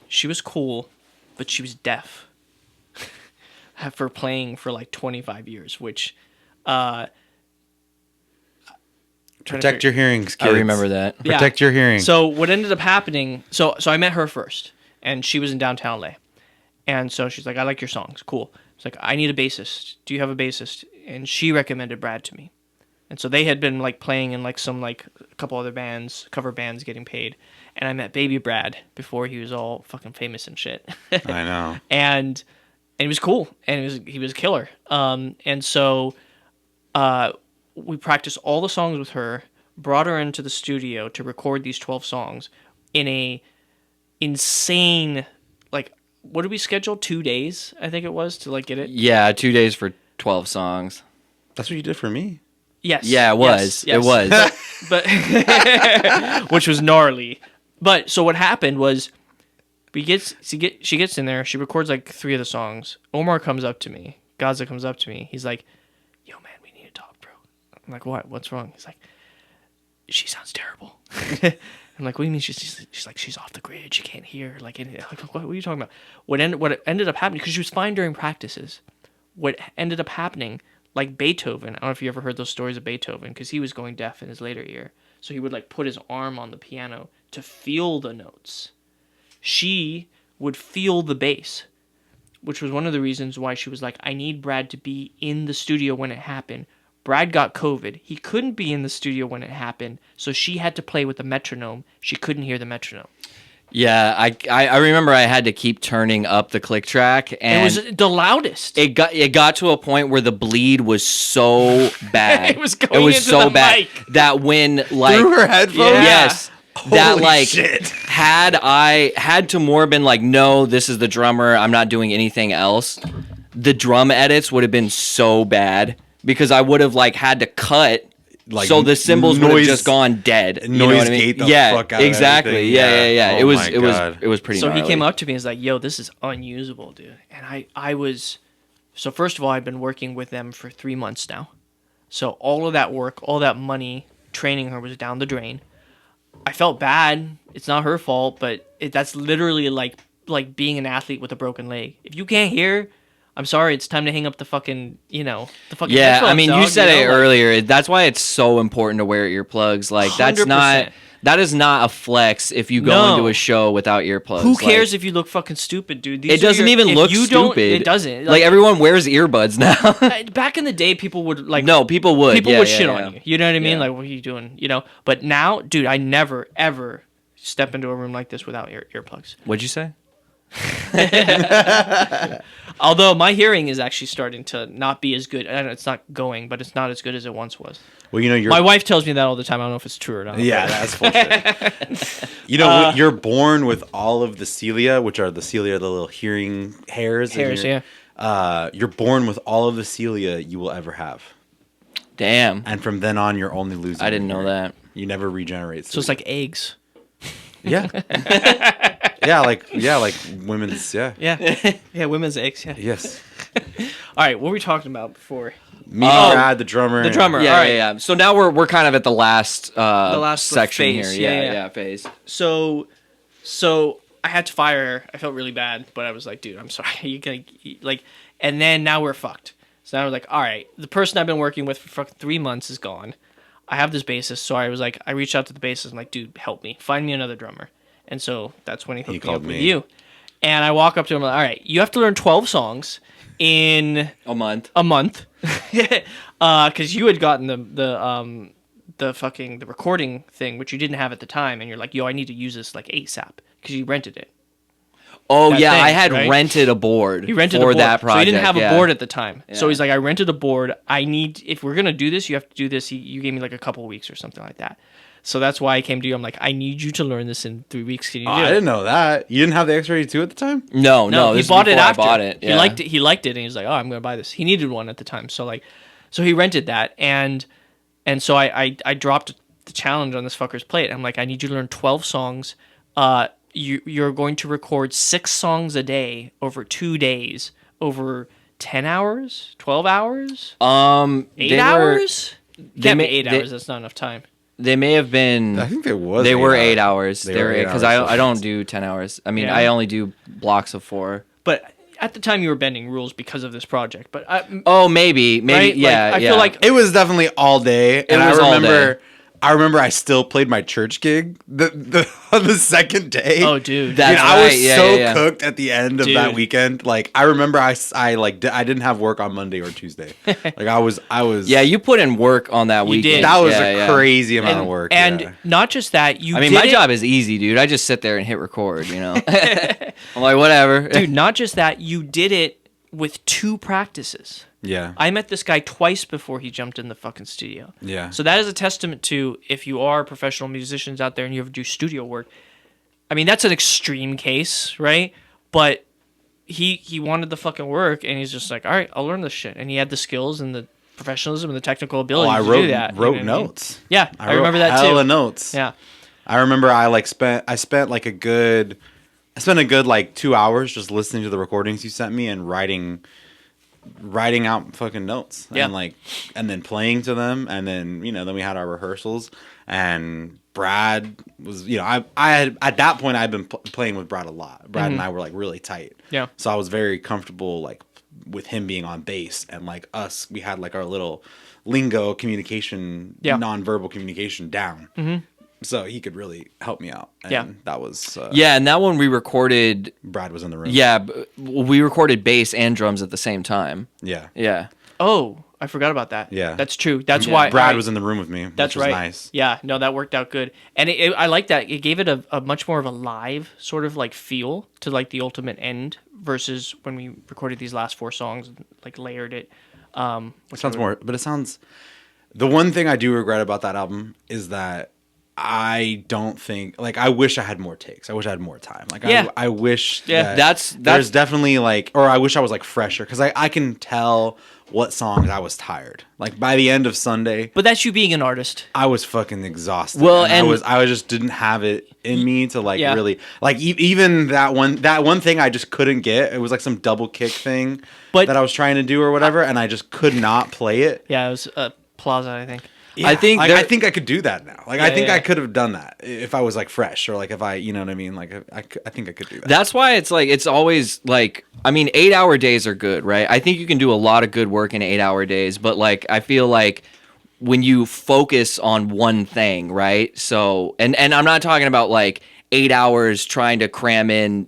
She was cool, but she was deaf for playing for like 25 years, which Protect your hearings, kids. I remember that. Yeah. Protect your hearing. So what ended up happening? So I met her first, and she was in downtown LA, and so she's like, "I like your songs, cool." It's like, "I need a bassist. Do you have a bassist?" And she recommended Brad to me, and so they had been like playing in like some like a couple other bands, cover bands, getting paid, and I met Baby Brad before he was all fucking famous and shit. I know. and he was cool, and he was killer. And so we practiced all the songs with her, brought her into the studio to record these 12 songs in a insane, like, what did we schedule? 2 days, I think it was, to like get it. Yeah, 2 days for 12 songs. That's what you did for me. Yes. Yeah, it was. Yes, It was. but which was gnarly. But so what happened was she gets in there, she records like 3 of the songs. Omar comes up to me. Gaza comes up to me. He's like, "Yo, man, we need to talk, bro." I'm like, "What? What's wrong?" He's like, "She sounds terrible." I'm like, "What do you mean?" She's like, "She's off the grid. She can't hear." Like, what are you talking about? What ended up happening, because she was fine during practices. What ended up happening, like Beethoven. I don't know if you ever heard those stories of Beethoven, because he was going deaf in his later year. So he would like put his arm on the piano to feel the notes. She would feel the bass, which was one of the reasons why she was like, "I need Brad to be in the studio when it happened." Brad got COVID. He couldn't be in the studio when it happened, so she had to play with the metronome. She couldn't hear the metronome. Yeah, I remember I had to keep turning up the click track, and It was the loudest. it got to a point where the bleed was so bad. It was going into so the bad mic. that when like Through her headphones? Yeah. yes. That Holy like shit. had Tamur been like, "No, this is the drummer, I'm not doing anything else," the drum edits would have been so bad, because I would have like had to cut like so the cymbals would have noise- just gone dead. You know noise what I mean? gate the yeah, fuck out of exactly. everything. Yeah. Oh It was my it was God. it was pretty. So he gnarly. came up to me and was like, "Yo, this is unusable, dude." And I was, so first of all, I've been working with them for 3 months now. So all of that work, all that money training her was down the drain. I felt bad. It's not her fault, but that's literally like being an athlete with a broken leg. If you can't hear, I'm sorry, it's time to hang up the fucking, the fucking Yeah, I headphones, mean, you dog, said it like, earlier. That's why it's so important to wear earplugs. Like, 100%. that is not a flex if you go No. into a show without earplugs. Who cares Like, if you look fucking stupid, dude? it doesn't even if look you don't- stupid. It doesn't. Like, everyone wears earbuds now. Back in the day, people would like. No, people would. People Yeah, would yeah, shit yeah. on you. You know what I mean? Yeah. Like, what are you doing? But now, dude, I never ever step into a room like this without earplugs. What'd you say? Although my hearing is actually starting to not be as good. I don't know, it's not going, but it's not as good as it once was. Well, you're My wife tells me that all the time. I don't know if it's true or not. yeah, that's bullshit. You're born with all of the cilia, which are the cilia, the little hearing hairs. in Hairs, your- you're born with all of the cilia you will ever have, Damn. and from then on, you're only losing. I didn't your know hearing. that. You never regenerate. So it's like eggs. yeah, like women's. Yeah. Yeah. Yeah, women's eggs. Yeah. Yes. All right, what were we talking about before? Me, Oh, Brad, the drummer. the drummer. Yeah, All right. yeah. So now we're kind of at the last last section phase. here. Yeah, Yeah, yeah. phase. So I had to fire her. I felt really bad, but I was like, dude, I'm sorry. You can like, and then now we're fucked. So now we're like, all right, the person I've been working with for fucking 3 months is gone. I have this bassist, so I was like, I reached out to the bassist. I'm like, dude, help me, find me another drummer. And so that's when he hooked me up called with me. you. And I walk up to him like, all right, you have to learn 12 songs in A month. a month, because you had gotten the recording thing, which you didn't have at the time, and you're like, yo, I need to use this like ASAP because you rented it. Oh that yeah, thing, I had right? rented a board. He rented for a board, that project. so he didn't have yeah. a board at the time. So Yeah. he's like, I rented a board. If we're gonna do this, you have to do this. You gave me like a couple weeks or something like that. So that's why I came to you. I'm like, I need you to learn this in 3 weeks. Can you do I it? didn't know that. You didn't have the X-Ray-2 at the time? No, No, this he is bought it before after. I bought it. He Yeah. liked it. He liked it, and he was like, "Oh, I'm gonna buy this." He needed one at the time, so he rented that, and so I dropped the challenge on this fucker's plate. I'm like, I need you to learn 12 songs. You're going to record 6 songs a day over 2 days, over 10 hours, 12 hours, 8 they were- hours. Can't may- be 8 they- hours. That's not enough time. They may have been. I think there was. They were 8 8 hours. They They were were 8 because hours I don't do 10 hours. I mean, Yeah. I only do blocks of 4. But at the time, you were bending rules because of this project. But Oh, maybe, right? yeah. Like, I yeah. feel like It was definitely all day, and was I all remember. day. I remember I still played my church gig on the second day. oh, dude, That- That's I was right, yeah, so yeah, yeah. cooked at the end of that Dude. weekend. Like I remember, I didn't have work on Monday or Tuesday. Like I was. Yeah, you put in work on that You weekend. did. That was Yeah, a yeah. crazy amount of work. and yeah. not just that, you. I mean, did my it- job is easy, dude. I just sit there and hit record. You know, I'm like, whatever, dude. Not just that, you did it with 2 practices. Yeah. I met this guy twice before he jumped in the fucking studio. Yeah. So that is a testament to, if you are professional musicians out there and you ever do studio work. I mean, that's an extreme case, right? But he wanted the fucking work, and he's just like, all right, I'll learn this shit. And he had the skills and the professionalism and the technical ability I to wrote do that. you wrote know what I mean? notes. Yeah, I wrote remember that too. hella notes. Yeah. I remember I spent like I spent a good like 2 hours just listening to the recordings you sent me and writing out fucking notes. Yeah. And then playing to them, and then then we had our rehearsals, and Brad was I had at that point I had been playing with Brad a lot. Brad and I were like really tight. Yeah. So I was very comfortable like with him being on bass, and like us, we had like our little lingo communication, Yeah. nonverbal communication down. So he could really help me out. And Yeah. that was Yeah, and that one we recorded. Brad was in the room. Yeah, we recorded bass and drums at the same time. Yeah. Yeah. Oh, I forgot about that. Yeah. That's true. That's Yeah. why Brad was in the room with me. That's which was right. nice. Yeah, no, that worked out good, and I like that. It gave it a much more of a live sort of like feel to like the ultimate end versus when we recorded these last 4 songs, and, like layered it. It sounds more, but it sounds. The one thing I do regret about that album is that I don't think like I wish I had more takes. I wish I had more time. Like Yeah. I wish Yeah. that That's there's definitely like, or I wish I was like fresher because I can tell what songs I was tired. Like by the end of Sunday, But that's you being an artist. I was fucking exhausted. Well, and and- I was just didn't have it in me to like Yeah. really like even that one thing I just couldn't get. It was like some double kick thing But- that I was trying to do or whatever, and I just could not play it. Yeah, it was Plaza, I think. Yeah, I think like, there- I think I could do that now. Like I think yeah. I could have done that if I was like fresh or like if I, you know what I mean. Like I think I could do that. That's why it's like it's always like I mean 8-hour days are good, right? I think you can do a lot of good work in 8-hour days, but like I feel like when you focus on one thing, right? So and I'm not talking about like 8 hours trying to cram in,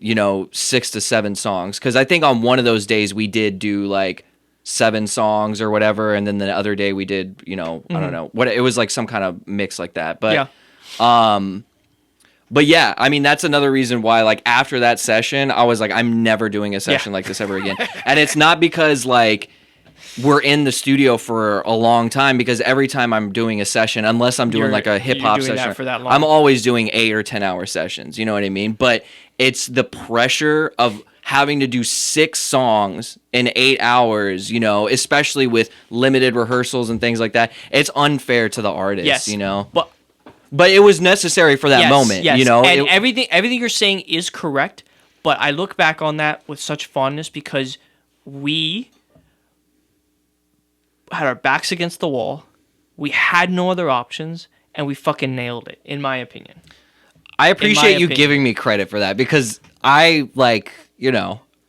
6 to 7 songs cuz I think on one of those days we did do like 7 songs or whatever, and then the other day we did, I don't know. What it was like some kind of mix like that. But Yeah. But yeah, I mean that's another reason why like after that session, I was like I'm never doing a session like this ever again. And it's not because like we're in the studio for a long time, because every time I'm doing a session, unless I'm doing like a hip hop you're doing that session, for that long. I'm always doing 8 or 10 hour sessions. You know what I mean? But it's the pressure of having to do 6 songs in 8 hours, especially with limited rehearsals and things like that. It's unfair to the artist, Yes. But it was necessary for that Yes, moment, yes. And It- everything you're saying is correct, but I look back on that with such fondness because we had our backs against the wall, we had no other options, and we fucking nailed it, in my opinion. I appreciate you opinion. giving me credit for that, because I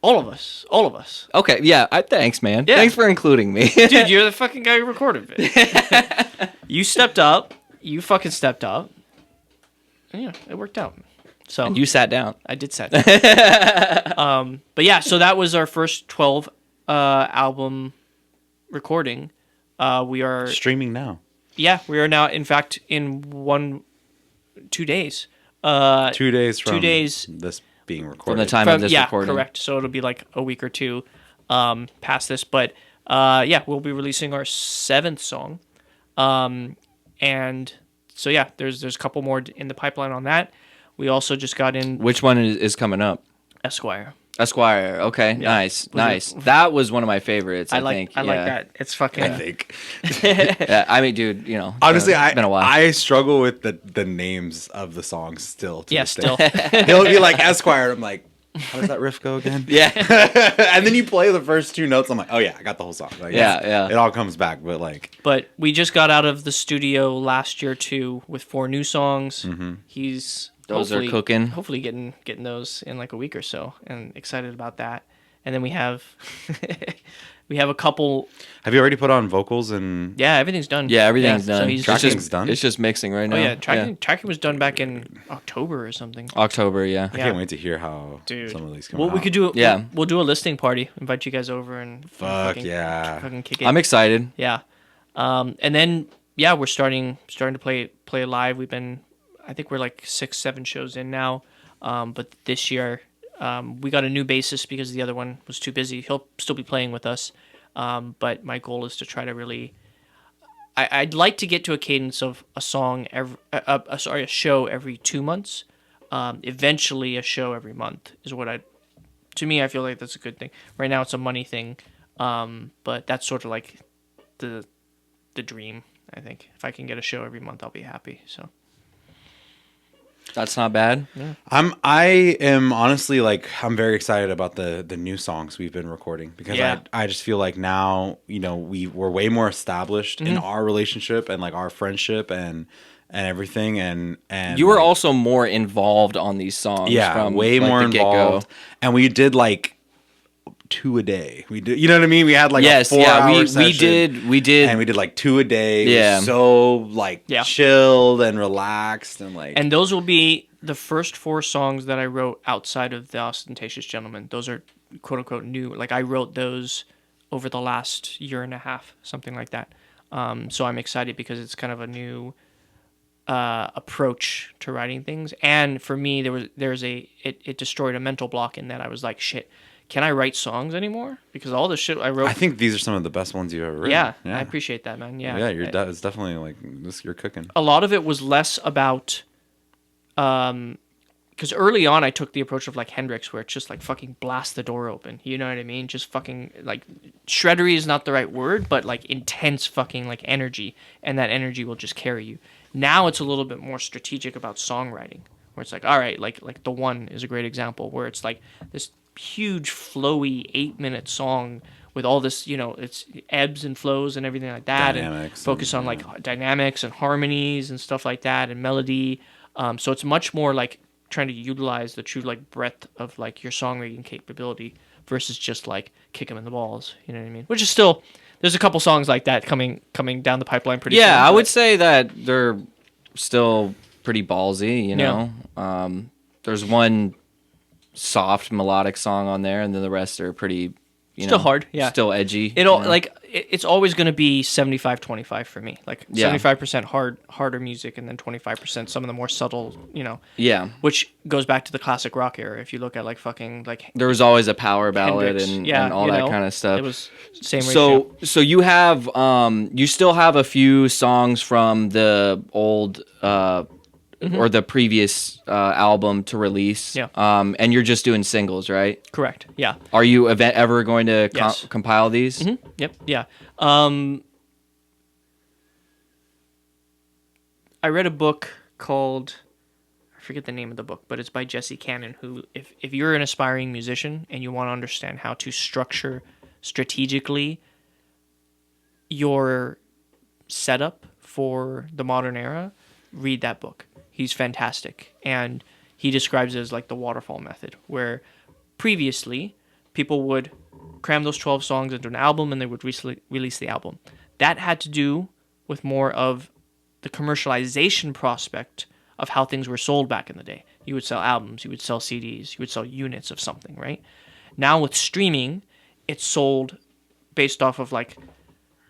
All of us. okay, yeah, thanks, man. Yeah. Thanks for including me. Dude, you're the fucking guy who recorded it. You stepped up. You fucking stepped up. Yeah, it worked out. So You sat down. I did set that. But yeah, so that was our first 12 album recording. We are Streaming now. we are now in fact in 2 days. 2 days from 2 days this being From recorded. the time of this recording. correct. So it'll be like a week or two past this, but we'll be releasing our 7th song. And so yeah, there's a couple more in the pipeline on that. We also just got in Which one is coming up? Esquire. Esquire. Okay, nice. That was one of my favorites. I think. I like that. It's fucking. I think. Yeah, I mean, dude, Honestly, it's been a while. I struggle with the names of the songs still. To Yeah, this still. day. He'll be like Esquire. I'm like, how does that riff go again? yeah, And then you play the first 2 notes. I'm like, oh yeah, I got the whole song. Like, Yeah. It all comes back, but like, But we just got out of the studio last year too with 4 new songs. He's Those are hopefully- cooking. Hopefully getting those in like a week or so, and excited about that. And then we have we have a couple. have you already put on vocals and? Yeah, everything's done. yeah, everything's So done. he's It's Tracking's just done? It's just mixing right now. oh yeah, tracking was done back in October or something. October. Yeah. I can't wait to hear how Dude. some of these come Well, out. we could do. Yeah. we'll do a listening party. Invite you guys over and Fuck fucking- yeah. fucking kick it. I'm excited. Yeah. And then we're starting to play live. I think we're like 6-7 shows in now. But this year, we got a new bassist because the other one was too busy. He'll still be playing with us. But my goal is to try to really, I'd like to get to a cadence of a song a show every 2 months. Eventually a show every month is what to me, I feel like that's a good thing. Right now it's a money thing. But that's sort of like the dream. I think if I can get a show every month, I'll be happy. So That's not bad. I am honestly like I'm very excited about the new songs we've been recording because Yeah. I just feel like now we're way more established in our relationship and like our friendship and everything and You were like, also more involved on these songs. yeah from, way like, more the get-go. involved and we did like 2 a day. We did, you know what I mean? We had like Yes, a 4 yeah, hour we session. did, And we did like 2 a day. It Yeah. was so like Yeah. chilled and relaxed and like and those will be the first 4 songs that I wrote outside of The Ostentatious Gentleman. Those are quote unquote new. Like I wrote those over the last year and a half, something like that. So I'm excited because it's kind of a new approach to writing things. And for me, it destroyed a mental block in that I was like, shit, can I write songs anymore? Because all the shit I wrote. I think these are some of the best ones you've ever written. Yeah, I appreciate that, man. Yeah, Yeah, it's definitely like this. You're cooking. a lot of it was less about, because early on I took the approach of like Hendrix, where it's just like fucking blast the door open. You know what I mean? Just fucking like shreddery is not the right word, but like intense fucking like energy, and that energy will just carry you. Now it's a little bit more strategic about songwriting, where it's like, all right, like The One is a great example, where it's like this huge flowy 8-minute song with all this, it's ebbs and flows and everything like that, Dynamics and focus on yeah. like dynamics and harmonies and stuff like that, and melody. So it's much more like trying to utilize the true like breadth of like your songwriting capability versus just like kick them in the balls. You know what I mean? Which is still, there's a couple songs like that coming down the pipeline pretty soon. Yeah, I but- would say that they're still pretty ballsy, you know. There's one soft melodic song on there, and then the rest are pretty, Still hard, yeah. still edgy. It's always going to be 75-25 for me. Like Yeah. 75% harder music, and then 25% some of the more subtle, Yeah, which goes back to the classic rock era. If you look at like fucking like there was always a power ballad Hendrix, and all that kind of stuff. It was same ratio. So you have you still have a few songs from the old or the previous album to release. Yeah. And you're just doing singles, right? Correct. Yeah. Are you ever going to Yes. compile these? Mm-hmm. Yep. Yeah. I read a book called, I forget the name of the book, but it's by Jesse Cannon, who, if you're an aspiring musician and you want to understand how to structure strategically your setup for the modern era, read that book. He's fantastic. And he describes it as like the waterfall method, where previously people would cram those 12 songs into an album and they would release the album. That had to do with more of the commercialization prospect of how things were sold back in the day. You would sell albums, you would sell CDs, you would sell units of something, right? Now with streaming, it's sold based off of like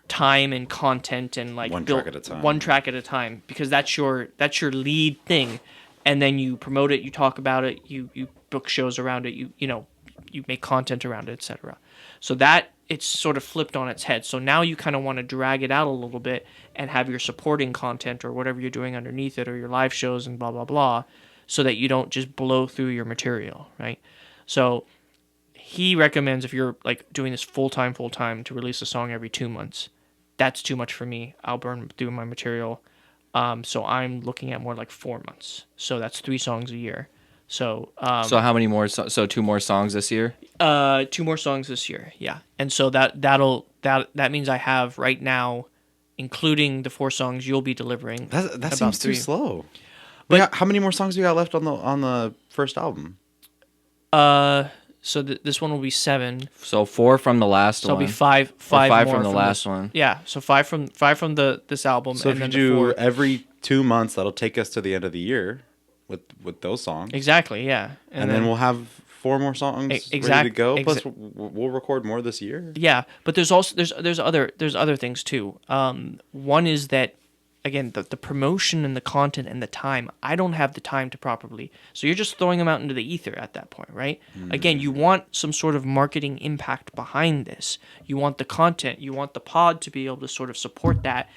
time and content and like One track at a time. One track at a time, because that's your lead thing, and then you promote it, you talk about it, you book shows around it, you make content around it, etc. So that it's sort of flipped on its head. So now you kind of want to drag it out a little bit and have your supporting content or whatever you're doing underneath it, or your live shows and blah blah blah, so that you don't just blow through your material, right? So he recommends, if you're like doing this full time to release a song every 2 months, that's too much for me. I'll burn through my material. So I'm looking at more like 4 months. So that's 3 songs a year. So So how many more? So 2 more songs this year? 2 more songs this year, yeah. And so that means I have right now, including the 4 songs you'll be delivering. That about seems too 3. slow. But- How many more songs you got left on the first album? So this one will be 7. So 4 from the last So it'll one. be 5 Or 5 from more the from last this. one. Yeah, so 5 from this album, So and if you then the 4. do every 2 months, that'll take us to the end of the year with those songs. Exactly, yeah. And then we'll have 4 more songs ready to go. Plus, we'll record more this year. Yeah, but there's also there's other things too. One is that, again, the promotion and the content and the time. I don't have the time to properly. So you're just throwing them out into the ether at that point, right? Again, you want some sort of marketing impact behind this. You want the content. You want the pod to be able to sort of support that,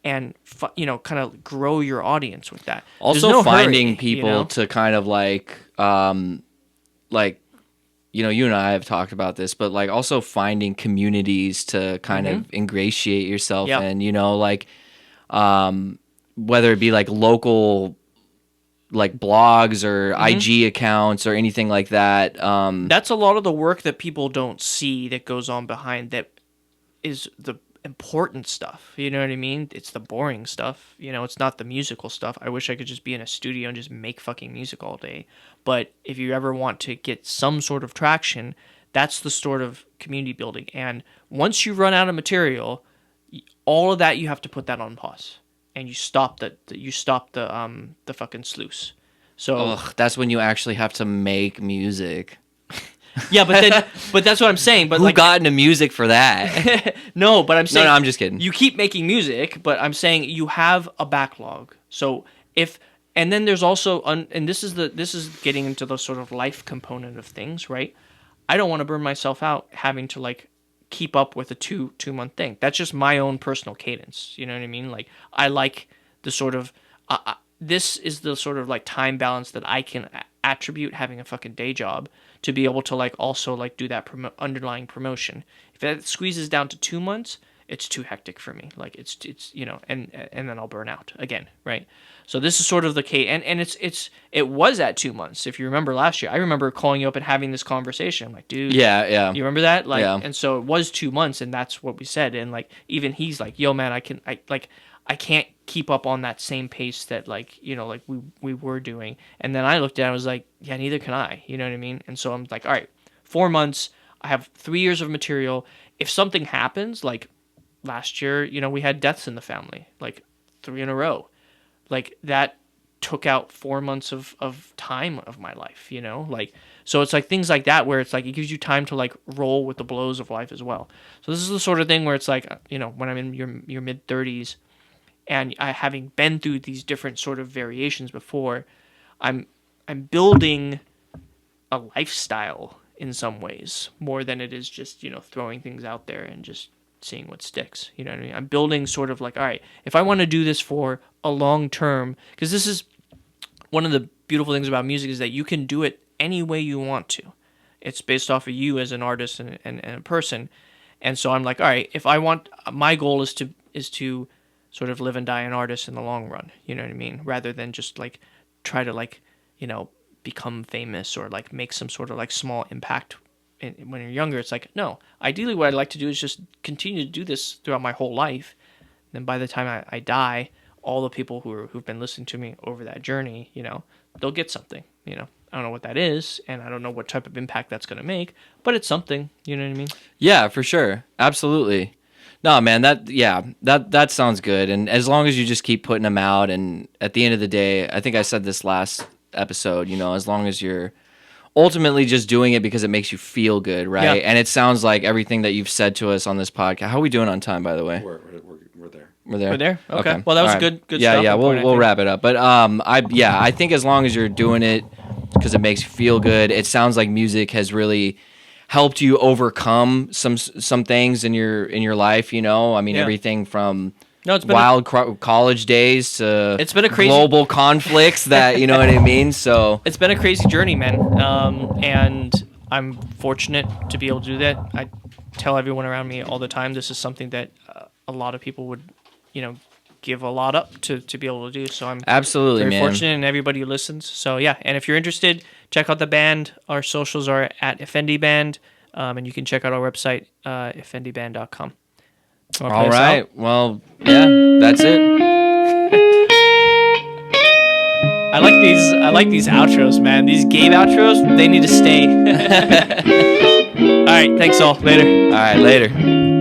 and kind of grow your audience with that. There's Also no finding hurry, people to kind of like you and I have talked about this, but like also finding communities to kind of ingratiate yourself Yep. in, like whether it be like local like blogs or IG accounts or anything like that. That's a lot of the work that people don't see that goes on behind that is the important stuff. You know what I mean? It's the boring stuff. It's not the musical stuff. I wish I could just be in a studio and just make fucking music all day. But if you ever want to get some sort of traction, that's the sort of community building. And once you run out of material, all of that, you have to put that on pause, and you stop the fucking sluice. So Ugh, that's when you actually have to make music. yeah, but that's what I'm saying. But Who like, got into music for that? no, but I'm saying No, I'm just kidding. You keep making music, but I'm saying you have a backlog. So and then there's also and this is getting into the sort of life component of things, right? I don't want to burn myself out having to like keep up with a 2 month thing. That's just my own personal cadence. You know what I mean? Like I like the sort of this is the sort of like time balance that I can attribute having a fucking day job to be able to like also like do that underlying promotion. If that squeezes down to 2 months, it's too hectic for me. Like it's and then I'll burn out again, right? So this is sort of the case, and it was at 2 months. If you remember last year, I remember calling you up and having this conversation. I'm like, dude, Yeah. you remember that? Like, Yeah. and so it was 2 months, and that's what we said. And like even he's like, yo man, I can't keep up on that same pace that like like we were doing. And then I looked at it and was like, yeah, neither can I. You know what I mean? And so I'm like, all right, 4 months. I have 3 years of material. If something happens, like last year, we had deaths in the family, like 3 in a row. Like that took out 4 months of time of my life, like, so it's like things like that where it's like it gives you time to like roll with the blows of life as well. So this is the sort of thing where it's like, when I'm in your mid 30s and I having been through these different sort of variations before, I'm building a lifestyle in some ways more than it is just, throwing things out there and just seeing what sticks. You know what I mean? I'm building sort of like, all right, if I want to do this for a long term, because this is one of the beautiful things about music is that you can do it any way you want to. It's based off of you as an artist and a person. And so I'm like, all right, if I want, my goal is to sort of live and die an artist in the long run. You know what I mean? Rather than just like try to like, become famous or like make some sort of like small impact when you're younger. It's like, no, ideally what I'd like to do is just continue to do this throughout my whole life. And then by the time I die, all the people who've been listening to me over that journey, they'll get something. I don't know what that is, and I don't know what type of impact that's going to make, but it's something. You know what I mean? Yeah, for sure. Absolutely. No, man, that sounds good. And as long as you just keep putting them out, and at the end of the day, I think I said this last episode, as long as you're ultimately just doing it because it makes you feel good, right? Yeah. And it sounds like everything that you've said to us on this podcast. How are we doing on time, by the way? We're there. We're there. We're there? Okay. Well, that was All a good Yeah, stopping yeah. point, I We'll think. wrap it up. But I think as long as you're doing it because it makes you feel good, it sounds like music has really helped you overcome some things in your life. I mean, Yeah. everything from No, it's been wild college days to It's been a crazy- global conflicts that you know what I mean. So it's been a crazy journey, man. And I'm fortunate to be able to do that. I tell everyone around me all the time, this is something that a lot of people would, give a lot up to be able to do. So I'm absolutely, very man. fortunate, and everybody who listens. So yeah, and if you're interested, check out the band. Our socials are at Effendi Band, and you can check out our website, effendiband.com. All right. Well, yeah, that's it. I like these outros, man. These game outros, they need to stay. All right, thanks all. Later. All right, later.